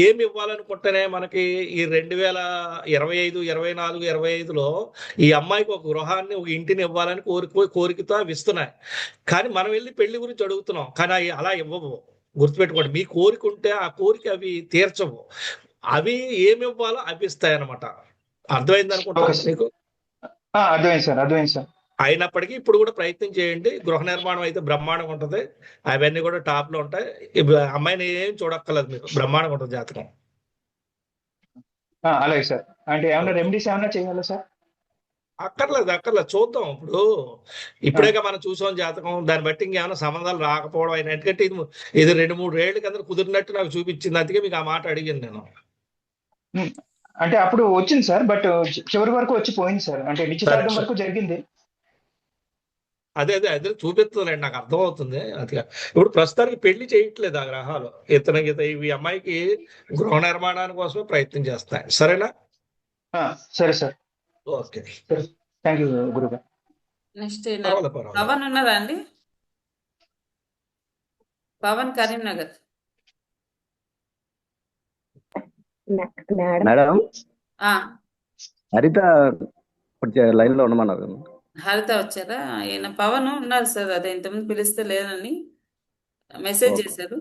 ఏమి ఇవ్వాలనుకుంటేనే మనకి ఈ 2025, 24, 25లో ఈ అమ్మాయికి ఒక గృహాన్ని, ఒక ఇంటిని ఇవ్వాలని కోరికతో అవి ఇస్తున్నాయి. కానీ మనం వెళ్ళి పెళ్లి గురించి అడుగుతున్నాం, కానీ అవి అలా ఇవ్వవు. గుర్తుపెట్టుకోండి, మీ కోరిక ఉంటే ఆ కోరిక అవి తీర్చవు. అవి ఏమి ఇవ్వాలో అవి ఇస్తాయి అనమాట. అర్థమైంది అనుకుంటా మీకు? అర్థమైంది సార్, అర్థమైంది సార్. అయినప్పటికీ ఇప్పుడు కూడా ప్రయత్నం చేయండి. గృహ నిర్మాణం అయితే బ్రహ్మాండంగా ఉంటుంది. అవన్నీ కూడా టాప్ లో ఉంటాయి. అమ్మాయిని ఏం చూడక్కర్లేదు, మీరు బ్రహ్మాండంగా ఉంటుంది జాతకం. అలాగే సార్. అంటే ఏమైనా రెమెడీస్ ఏమైనా చేయాలా సార్? అక్కర్లేదు చూద్దాం. ఇప్పుడేగా మనం చూసాం జాతకం, దాన్ని బట్టి ఇంకేమైనా సంబంధాలు రాకపోవడం అయినా. ఎందుకంటే ఇది 2-3 ఏళ్ళ కింద కుదిరినట్టు నాకు చూపించింది. అందుకే మీకు ఆ మాట అడిగింది నేను. అంటే అప్పుడు వచ్చింది సార్, బట్ చివరి వరకు వచ్చి పోయింది సార్. అంటే నిశ్చితార్థం వరకు జరిగింది. అదే చూపిస్తుందండి, నాకు అర్థమవుతుంది. అది ఇప్పుడు ప్రస్తుతానికి పెళ్లి చేయట్లేదు ఆ గ్రహాలు. ఇవి అమ్మాయికి గృహ నిర్మాణానికి కోసమే ప్రయత్నం చేస్తాయి. సరేనా? సరే సార్. ఓకే, థ్యాంక్ యూ గురుగారు. నెక్స్ట్ పవన్ ఉన్నారా అండి? పవన్ కరీంనగర్. మేడం, ఆ హరిత లైన్ లో ఉండమన్నారు. హరిత వచ్చారా? ఈయన పవన్ ఉన్నారు సార్. అదే ఇంతకుముందు పిలిస్తే లేదని మెసేజ్ చేశారు.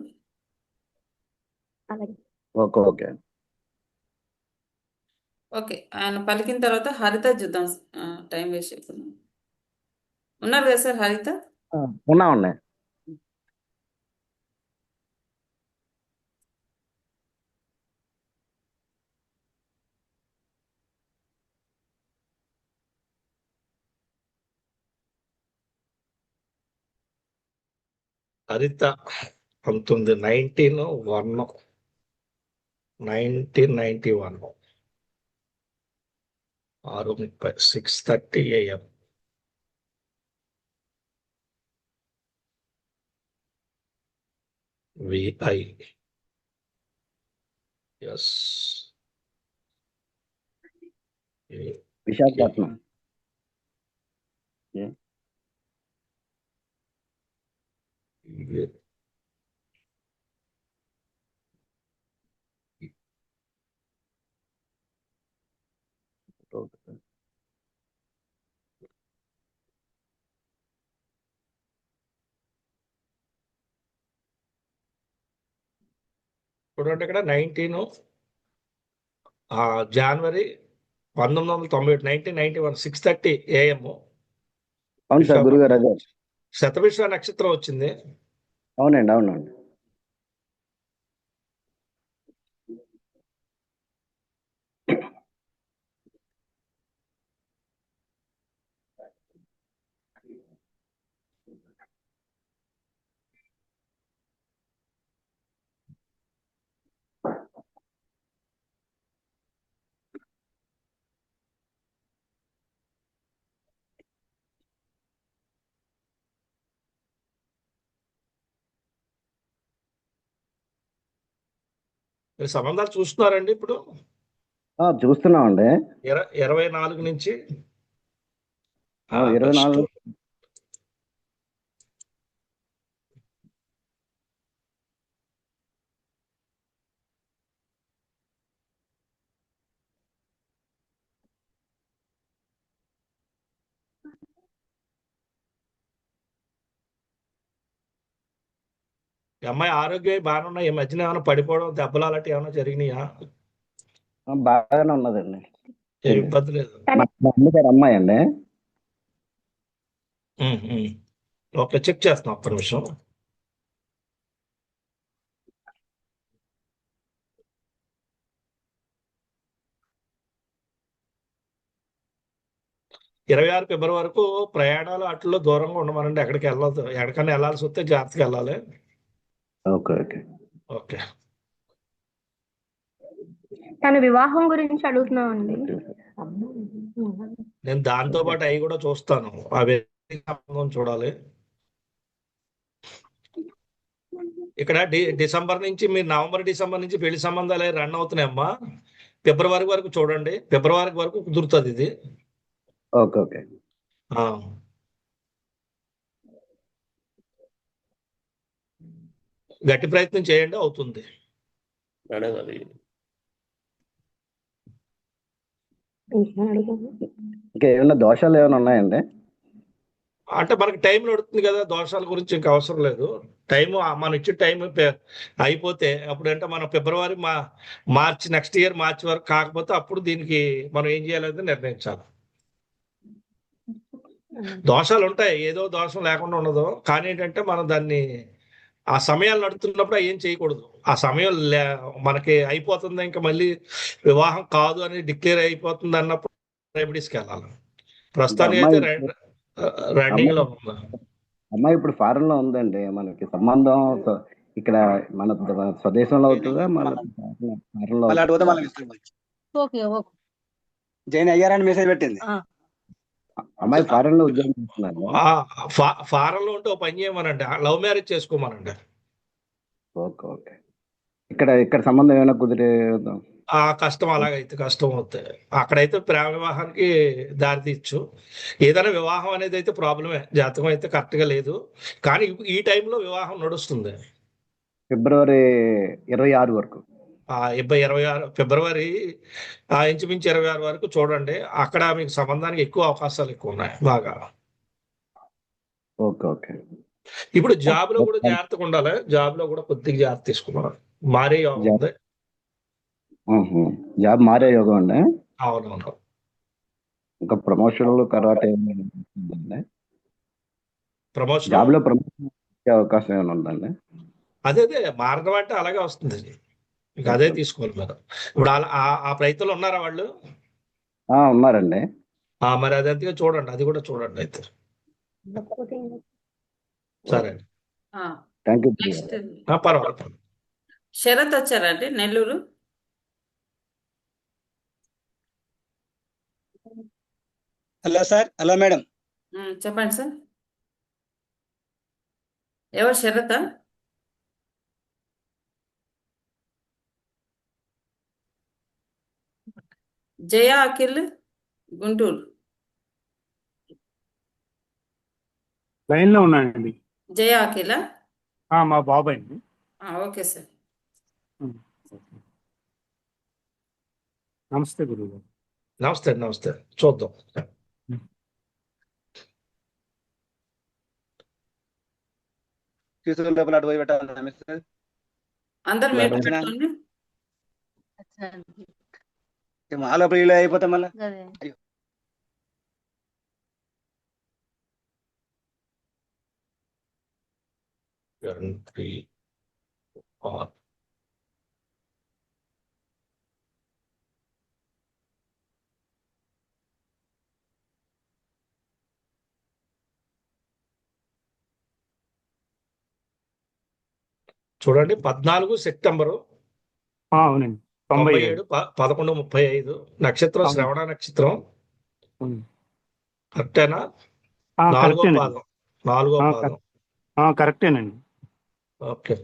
ఓకే ఓకే ఓకే, ఆయన పలికిన తర్వాత హరిత చూద్దాం. టైం వేస్ట్ చేయకుండా. ఉన్నారు కదా సార్ హరిత? ఉన్నాయి. హరిత 1991 6:30 6:30 AM. VI. Yes. విశాఖపట్నం. చూడండి ఇక్కడ 19 జనవరి 1991 6:30 AM. అవును సార్ గురుగారు, అదే శతభిష నక్షత్రం వచ్చింది. అవునండి, అవునండి. మీరు సంబంధాలు చూస్తున్నారండి ఇప్పుడు? చూస్తున్నామండి. 24 నుంచి 24. అమ్మాయి ఆరోగ్యం బాగానే ఉన్నాయి. ఈ మధ్యన ఏమైనా పడిపోవడం, దెబ్బలు అలాంటివి ఏమైనా జరిగినాయా? బాగానే ఉన్నదండి, ఏ ఇబ్బంది లేదు. అమ్మాయి అండి. ఓకే, చెక్ చేస్తున్నాం, ఒక్క నిమిషం. ఫిబ్రవరి వరకు ప్రయాణాలు అట్లలో దూరంగా ఉండమనండి. ఎక్కడికి వెళ్ళదు. ఎక్కడికైనా వెళ్ళాల్సి వస్తే జాగ్రత్తగా వెళ్ళాలి. Okay okay okay. తన వివాహం గురించి అడుగుతున్నామండి. నేను దాంతో పాటు అవి కూడా చూస్తాను. అవి సంబంధం చూడాలి. ఇక్కడ డిసెంబర్ నుంచి, మీరు నవంబర్ డిసెంబర్ నుంచి పెళ్లి సంబంధాలు రన్ అవుతున్నాయమ్మా. ఫిబ్రవరి వరకు చూడండి. ఫిబ్రవరి వరకు కుదురుతుంది ఇది. Okay okay. గట్టి ప్రయత్నం చేయండి, అవుతుంది. మేడం అది ఇంకా ఏమైనా దోషాలు ఏమైనా ఉన్నాయండి? అంటే మనకి టైం నడుస్తుంది కదా, దోషాల గురించి ఇంకా అవసరం లేదు. టైం మనం ఇచ్చే టైం అయిపోతే అప్పుడంటే మనం ఫిబ్రవరి మార్చి నెక్స్ట్ ఇయర్ మార్చి వరకు కాకపోతే అప్పుడు దీనికి మనం ఏం చేయాలనేది నిర్ణయించాలి. దోషాలు ఉంటాయి, ఏదో దోషం లేకుండా ఉండదు. కానీ ఏంటంటే మనం దాన్ని ఆ సమయాలు నడుతున్నప్పుడు ఏం చేయకూడదు. ఆ సమయం మనకి అయిపోతుంది, ఇంకా మళ్ళీ వివాహం కాదు అని డిక్లేర్ అయిపోతుంది అన్నప్పుడు రెమెడీస్కి వెళ్ళాలి. ప్రస్తుతానికి అయితే రన్నింగ్ లో ఉంది. అమ్మాయి ఇప్పుడు ఫారెన్ లో ఉందండి. మనకి సంబంధం ఇక్కడ మన స్వదేశంలో అవుతుందా, మన ఫారెన్ లో జైన్ అయ్యారని మెసేజ్ పెట్టింది. అమ్మాయి ఫారెన్ లో ఉద్యోగం చేస్తున్నారు. ఫారెన్ లో ఉంటే ఓ పని చేయమనండి, లవ్ మ్యారేజ్ చేసుకోమనండి. Okay okay. ఇక్కడ సంబంధం ఏమైనా కుదిరే కష్టం, అలాగైతే కష్టం అవుతాయి. అక్కడైతే ప్రేమ వివాహానికి దారి తీయచ్చు. ఏదైనా వివాహం అనేది అయితే ప్రాబ్లమే, జాతకం అయితే కరెక్ట్ గా లేదు. కానీ ఈ టైంలో వివాహం నడుస్తుంది ఫిబ్రవరి 26 వరకు. 26 ఫిబ్రవరి ఇంచుమించు 26 వరకు చూడండి. అక్కడ మీకు సంబంధానికి ఎక్కువ అవకాశాలు ఎక్కువ ఉన్నాయి బాగా. Okay okay. ఇప్పుడు జాబ్ లో కూడా జాగ్రత్తగా ఉండాలి. జాబ్ లో కూడా కొద్దిగా జాగ్రత్త తీసుకున్నాను, మారే యోగం ఉంది. జాబ్ మారే యోగం అండి. అవునవును. ఇంకా ప్రమోషన్లు తర్వాత ప్రమోషన్ జాబ్ లో ప్రమోషన్ అవకాశం ఏమైనా ఉందండి? అదే మారడం అంటే అలాగే వస్తుంది. ఇంకా అదే తీసుకోవాలి మీరు. ఇప్పుడు ఆ ప్రయత్నంలో ఉన్నారా వాళ్ళు? ఉన్నారండి. మరి అది అంతగా చూడండి, అది కూడా చూడండి అయితే. సరే అండి, థ్యాంక్ యూ. నెక్స్ట్ పర్వాలేదు. శరత్ వచ్చారండి Nellore. Hello sir. Hello madam. చెప్పండి సార్. ఎవరు శరత్? జయ అఖిల్ గుంటూరు. లైన్ లో ఉన్నానండి. జయ అఖిల మా బాబాయ్ అండి. Okay sir. నమస్తే గురువు. నమస్తే నమస్తే. చూద్దాం. లోపల అటు పోయి పెట్టాలి. అందరు మా లోపల ఇలా అయిపోతాం మళ్ళీ. అయ్యో చూడండి, 14 సెప్టెంబరు. అవునండి. 97 11:35 నక్షత్రం శ్రవణ నక్షత్రం. కరెక్టేనా? నాలుగో పాదం. కరెక్టేనండి. ఓకే.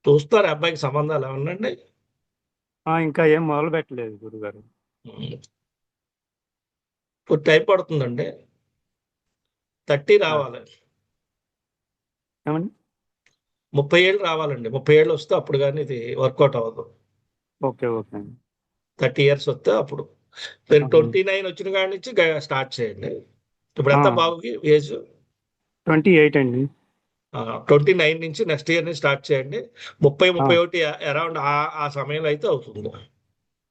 చూస్తారు అబ్బాయికి సంబంధాలు ఏమన్నాండి? ఇంకా ఏం మొదలు పెట్టలేదు గురుగారు. ఇప్పుడు టైం పడుతుందండి. 30 రావాలి. 30 ఏళ్ళు రావాలండి. 30 ఏళ్ళు వస్తే అప్పుడు కానీ ఇది వర్కౌట్ అవ్వదు. Okay okay. 30 ఇయర్స్ వస్తే అప్పుడు. మీరు 29 వచ్చిన కాడి నుంచి స్టార్ట్ చేయండి. ఇప్పుడు ఎంత బాబుకి ఏజ్? 28 అండి. 29 నుంచి నెక్స్ట్ ఇయర్ నుంచి స్టార్ట్ చేయండి. 30, 31 అరౌండ్ ఆ సమయంలో అయితే అవుతుంది.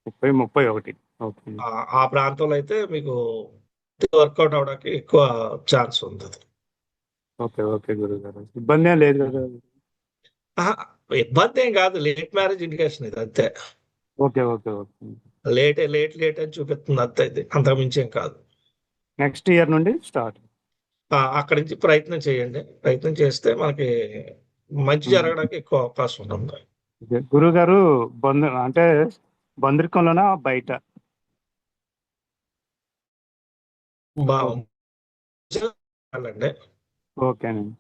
30, 31. ఆ ప్రాంతంలో అయితే మీకు వర్కౌట్ అవడానికి ఎక్కువ ఛాన్స్ ఉంది. ఓకే ఓకే గురుగారు. ఇబ్బంది ఏం లేదు కదా? ఇబ్బంది ఏం కాదు, లేట్ మ్యారేజ్ ఇండికేషన్ ఇది అంతే. Okay okay okay. లేట్ అని చూపిస్తుంది అంతే, ఇది అంతకు మించి ఏం కాదు. నెక్స్ట్ ఇయర్ నుండి స్టార్ట్. అక్కడి నుంచి ప్రయత్నం చేయండి. ప్రయత్నం చేస్తే మనకి మంచి జరగడానికి ఎక్కువ అవకాశం ఉంటుంది. గురుగారు అంటే బంధురికంలోనా బయట? బాగుంది. ఓకేనండి.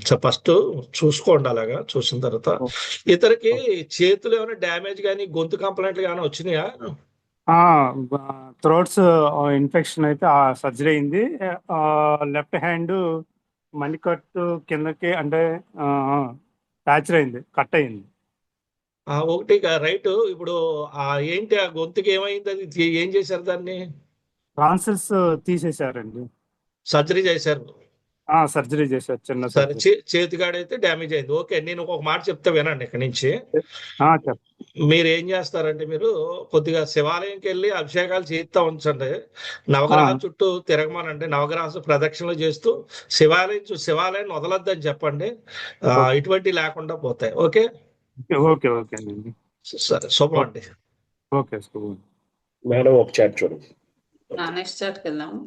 సో ఫస్ట్ చూసుకోండి, అలాగా చూసిన తర్వాత ఇతరికి చేతులు ఏమైనా డ్యామేజ్ కానీ గొంతు కంప్లైంట్లు కానీ వచ్చినాయా? థ్రోట్స్ ఇన్ఫెక్షన్ అయితే సర్జరీ అయింది. లెఫ్ట్ హ్యాండ్ మణికట్టు కిందకి అంటే ఫ్రాక్చర్ అయింది, కట్ అయింది. ఒకటి రైట్. ఇప్పుడు ఏంటి ఆ గొంతుకి ఏమైంది? అది ఏం చేశారు? దాన్ని ట్రాన్సిల్స్ తీసేశారండి. సర్జరీ చేశారు. సర్జరీ చేశారు, చిన్న సరే. చేతికాడైతే డ్యామేజ్ అయింది. ఓకే, నేను ఒక మాట చెప్తా వినండి. ఇక్కడి నుంచి మీరు ఏం చేస్తారంటే, మీరు కొద్దిగా శివాలయంకి వెళ్ళి అభిషేకాలు చేయిస్తా ఉంచండి. నవగ్రహాల చుట్టూ తిరగమనండి. నవగ్రహ ప్రదక్షిణలు చేస్తూ శివాలయం వదలొద్దని చెప్పండి. ఇటువంటి లేకుండా పోతాయి. ఓకే ఓకే ఓకే అండి. సరే, శుభం అండి. ఓకే శుభం. మేడం ఒక చాట్ చూడండి. నెక్స్ట్ చాట్కి వెళ్దాము.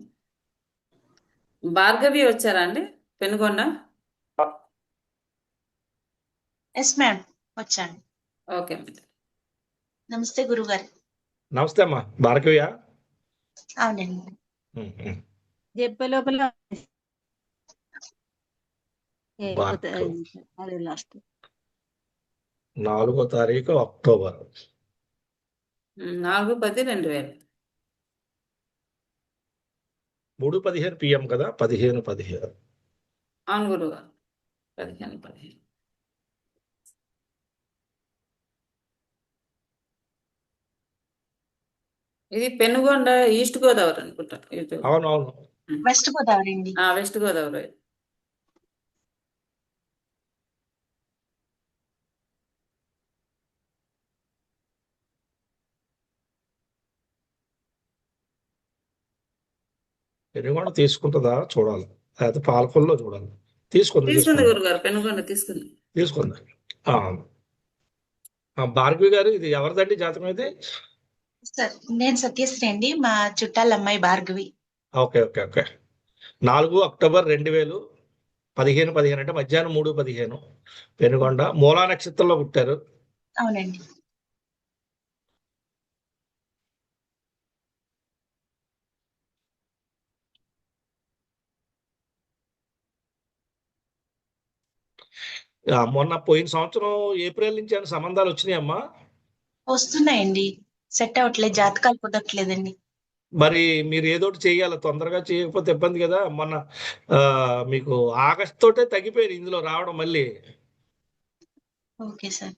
భార్గవి వచ్చారా అండి పెనుగొండ? ఎస్ మ్యామ్, వచ్చాను. ఓకే. నమస్తే గురుగారు. నమస్తే అమ్మా. భార్గవియా? అవునండి. చెప్పే లోపల లాస్ట్ 4వ తారీఖు అక్టోబర్ 4/10/2000. 3:15 PM కదా? 15:15. అవును గురుగారు, 15:15. ఇది పెనుగొండ ఈస్ట్ గోదావరి అనుకుంటా. అవునవును, వెస్ట్ గోదావరి అండి. వెస్ట్ గోదావరి. పెనుగొండ తీసుకుంటుందా చూడాలి, లేకపోతే పాలకొల్లో చూడాలి. తీసుకుంది గురుగారు, పెనుగొండ తీసుకుంది. భార్గవి గారు, ఇది ఎవరిదండి జాతకం అయితే? సార్, నేను సత్యశ్రీ అండి. మా చుట్టాల అమ్మాయి Bhargavi. Okay okay okay. 4 October 2000, 15:15 అంటే మధ్యాహ్నం 3:15. పెనుగొండ మూలా నక్షత్రంలో పుట్టారు. అవునండి. మొన్న పోయిన సంవత్సరం ఏప్రిల్ నుంచి ఏమైనా సంబంధాలు వచ్చినాయమ్మా? వస్తున్నాయండి, సెట్ అవ్వట్లేదు, జాతకాలు కుదరట్లేదండి. మరి మీరు ఏదోటి చేయాలి, తొందరగా చేయకపోతే ఇబ్బంది కదా. మొన్న మీకు ఆగస్ట్ తోటే తగ్గిపోయారు ఇందులో రావడం మళ్ళీ. Okay sir.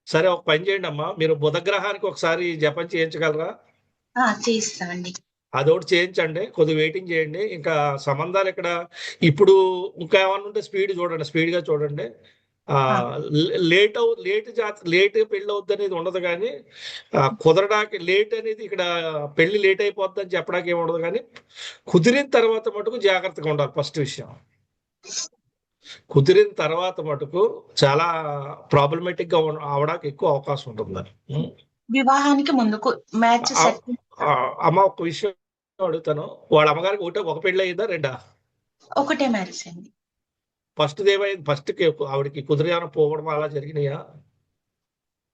సరే, ఒక పని చేయండి అమ్మా, మీరు బుధగ్రహానికి ఒకసారి జపం చేయించగలరా? చేయిస్తామండి. అదొకటి చేయించండి, కొద్దిగా వెయిటింగ్ చేయండి. ఇంకా సంబంధాలు ఇక్కడ ఇప్పుడు ఇంకా ఏమన్నా ఉంటే స్పీడ్గా చూడండి. లేట్ పెళ్ళి అవుద్ది అనేది ఉండదు, కానీ కుదరడానికి లేట్ అనేది ఇక్కడ పెళ్లి లేట్ అయిపోద్ది అని చెప్పడానికి ఏమి ఉండదు. కానీ కుదిరిన తర్వాత మటుకు జాగ్రత్తగా ఉండాలి. ఫస్ట్ విషయం, కుదిరిన తర్వాత మటుకు చాలా ప్రాబ్లమేటిక్ గా అవడానికి ఎక్కువ అవకాశం ఉంటుంది. వివాహానికి ముందుకు మ్యాచ్ అమ్మ, ఒక విషయం అడుగుతాను. వాళ్ళ అమ్మగారికి ఒక పెళ్ళి అయిందా, రెండా? ఒకటే మ్యారేజ్ అండి. ఫస్ట్ ఏమైంది? ఫస్ట్ ఆవిడకి కుదిరి ఏమైనా పోవడం అలా జరిగినాయా?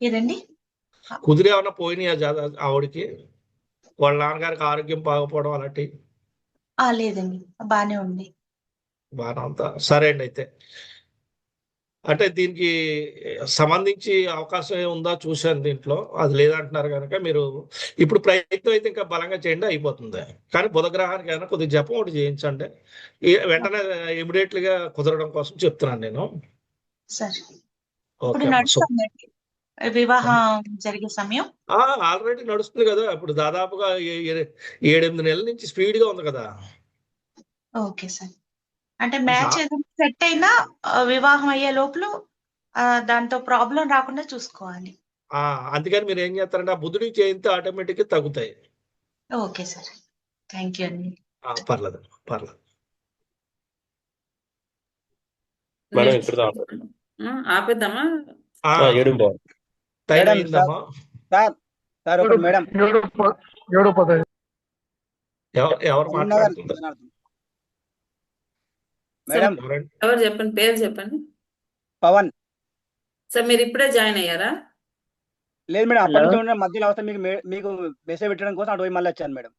ఏదండి? కుదిరి ఏమైనా పోయినాయా ఆవిడకి? వాళ్ళ నాన్నగారికి ఆరోగ్యం బాగపోవడం అలాంటి? లేదండి, బానే ఉంది. బాగా అంతా సరే అండి. అయితే అంటే దీనికి సంబంధించి అవకాశం ఉందా చూశాను దీంట్లో, అది లేదంటున్నారు కనుక మీరు ఇప్పుడు ప్రయత్నం అయితే ఇంకా బలంగా చేయండి, అయిపోతుంది. కానీ బుధగ్రహానికి అయినా కొద్దిగా జపం ఒకటి చేయించండి. వెంటనే ఇమీడియట్ గా కుదరడం కోసం చెప్తున్నాను నేను. వివాహం జరిగే సమయం ఆల్రెడీ నడుస్తుంది కదా. ఇప్పుడు దాదాపుగా 7-8 నెలల నుంచి స్పీడ్ గా ఉంది కదా. Okay sir. అంటే మ్యాచ్ ఏదైనా సెట్ అయినా వివాహం అయ్యే లోపల దాంతో ప్రాబ్లం రాకుండా చూసుకోవాలి. అందుకని మీరు ఏం చేస్తారంటే ఆ బుధుడికి చేయితే ఆటోమేటిక్ గా తగ్గుతాయి. ఓకే సార్, థ్యాంక్ యూ అండి. పర్లేదు. ఆపేద్దామా? టైం అయిందమ్మా. ఎవరు మాట్లాడుతున్నారు? మేడం ఎవరు చెప్పండి, పేరు చెప్పండి. పవన్. సార్ మీరు ఇప్పుడే జాయిన్ అయ్యారా? లేదు మేడం, అప్పటి నుంచి ఉన్న మధ్యలో అవసరం మీకు మెసేజ్ పెట్టడం కోసం అటు పోయి మళ్ళీ వచ్చాను మేడం.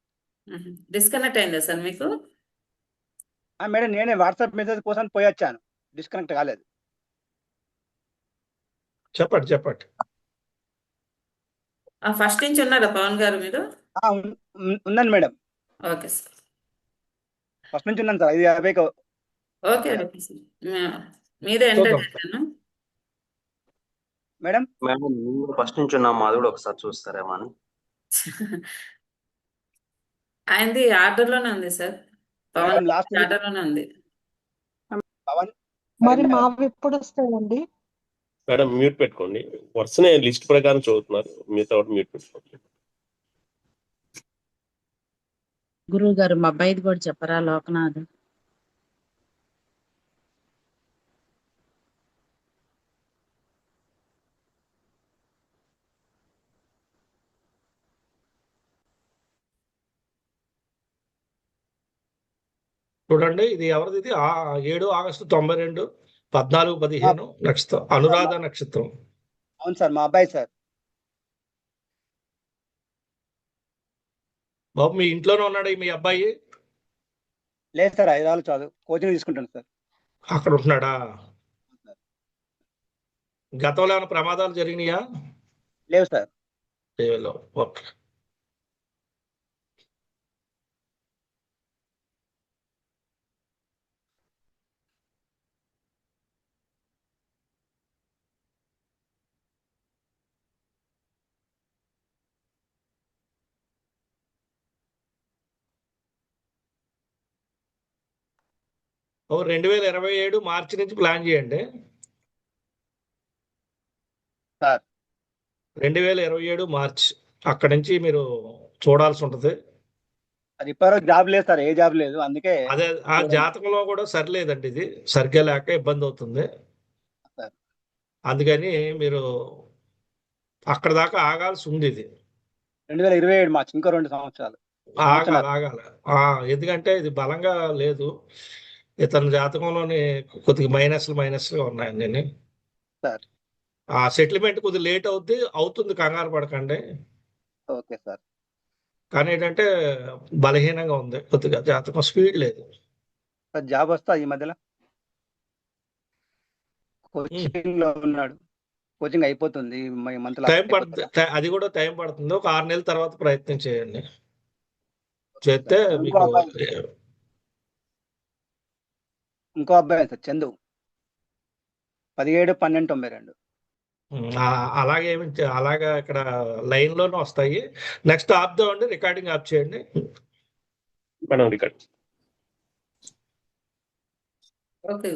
డిస్కనెక్ట్ అయిందా సార్ మీకు? మేడం నేనే వాట్సాప్ మెసేజ్ కోసం పోయి వచ్చాను, డిస్కనెక్ట్ కాలేదు. చెప్పండి. ఫస్ట్ నుంచి ఉన్నారా పవన్ గారు మీరు? ఉన్నాను మేడం. Okay sir. ఫస్ట్ నుంచి ఉన్నాను సార్. 5:50కి. Okay sir. మీదే ఎంటర్ చేశాను మేడం. మేడం ఫస్ట్ నుంచి ఉన్నాము, అది కూడా ఒకసారి చూస్తారేమో అని. ఆయనది ఆర్డర్ లోనే ఉంది సార్. పవన్ ఆర్డర్ లోనే ఉంది. పవన్ మరి మావి ఎప్పుడు వస్తాయండి? మేడం మ్యూట్ పెట్టుకోండి. వరుసనే లిస్ట్ ప్రకారం చదువుతున్నారు, మిగతా మ్యూట్ పెట్టుకోండి. గురువు గారు మా అబ్బాయిది కూడా చెప్పరా, లోకనాథ్. చూడండి, ఇది ఎవరిది? ఇది 7 ఆగస్టు 92, 14-15 నక్షత్రం, అనురాధ నక్షత్రం. అవును సార్, మా అబ్బాయి సార్. బాబు మీ ఇంట్లోనే ఉన్నాడు మీ అబ్బాయి? లేదు సార్, హైదరాబాద్ చదువు కోచింగ్ తీసుకుంటాను సార్. అక్కడ ఉంటున్నాడా? గతంలో ఏమైనా ప్రమాదాలు జరిగినాయా? లేవు సార్. ఓకే. ఓ 2027 మార్చి నుంచి ప్లాన్ చేయండి. 2027 మార్చ్ అక్కడి నుంచి మీరు చూడాల్సి ఉంటుంది. అది ఇప్పటివరకు జాబ్ లేదు సార్, ఏ జాబ్ లేదు, అందుకే. అదే ఆ జాతకంలో కూడా సరిలేదండి, ఇది సరిగ్గా లేక ఇబ్బంది అవుతుంది. అందుకని మీరు అక్కడ దాకా ఆగాల్సి ఉంది. ఇది 2027 మార్చి, ఇంకో 2 సంవత్సరాలు ఆగాలి. ఎందుకంటే ఇది బలంగా లేదు. ఇతని జాతకంలోని కొద్దిగా మైనస్లుగా ఉన్నాయండి. ఆ సెటిల్మెంట్ కొద్దిగా లేట్ అవుతుంది, కంగారు పడకండి. Okay sir. కానీ ఏంటంటే బలహీనంగా ఉంది కొద్దిగా, జాతకం స్పీడ్ లేదు. జాబ్ వస్తా ఈ మధ్యలో కోచింగ్ లో ఉన్నాడు, కోచింగ్ అయిపోతుంది టైం పడుతుంది, అది కూడా టైం పడుతుంది. ఒక 6 నెలల తర్వాత ప్రయత్నం చేయండి, చేస్తే మీకు. ఇంకో అబ్బాయి సార్ చందు, 17-12-92. అలాగా ఇక్కడ లైన్ లోనే వస్తాయి. నెక్స్ట్ ఆపుదామండి, రికార్డింగ్ ఆఫ్ చేయండి. Madam record. ఓకే.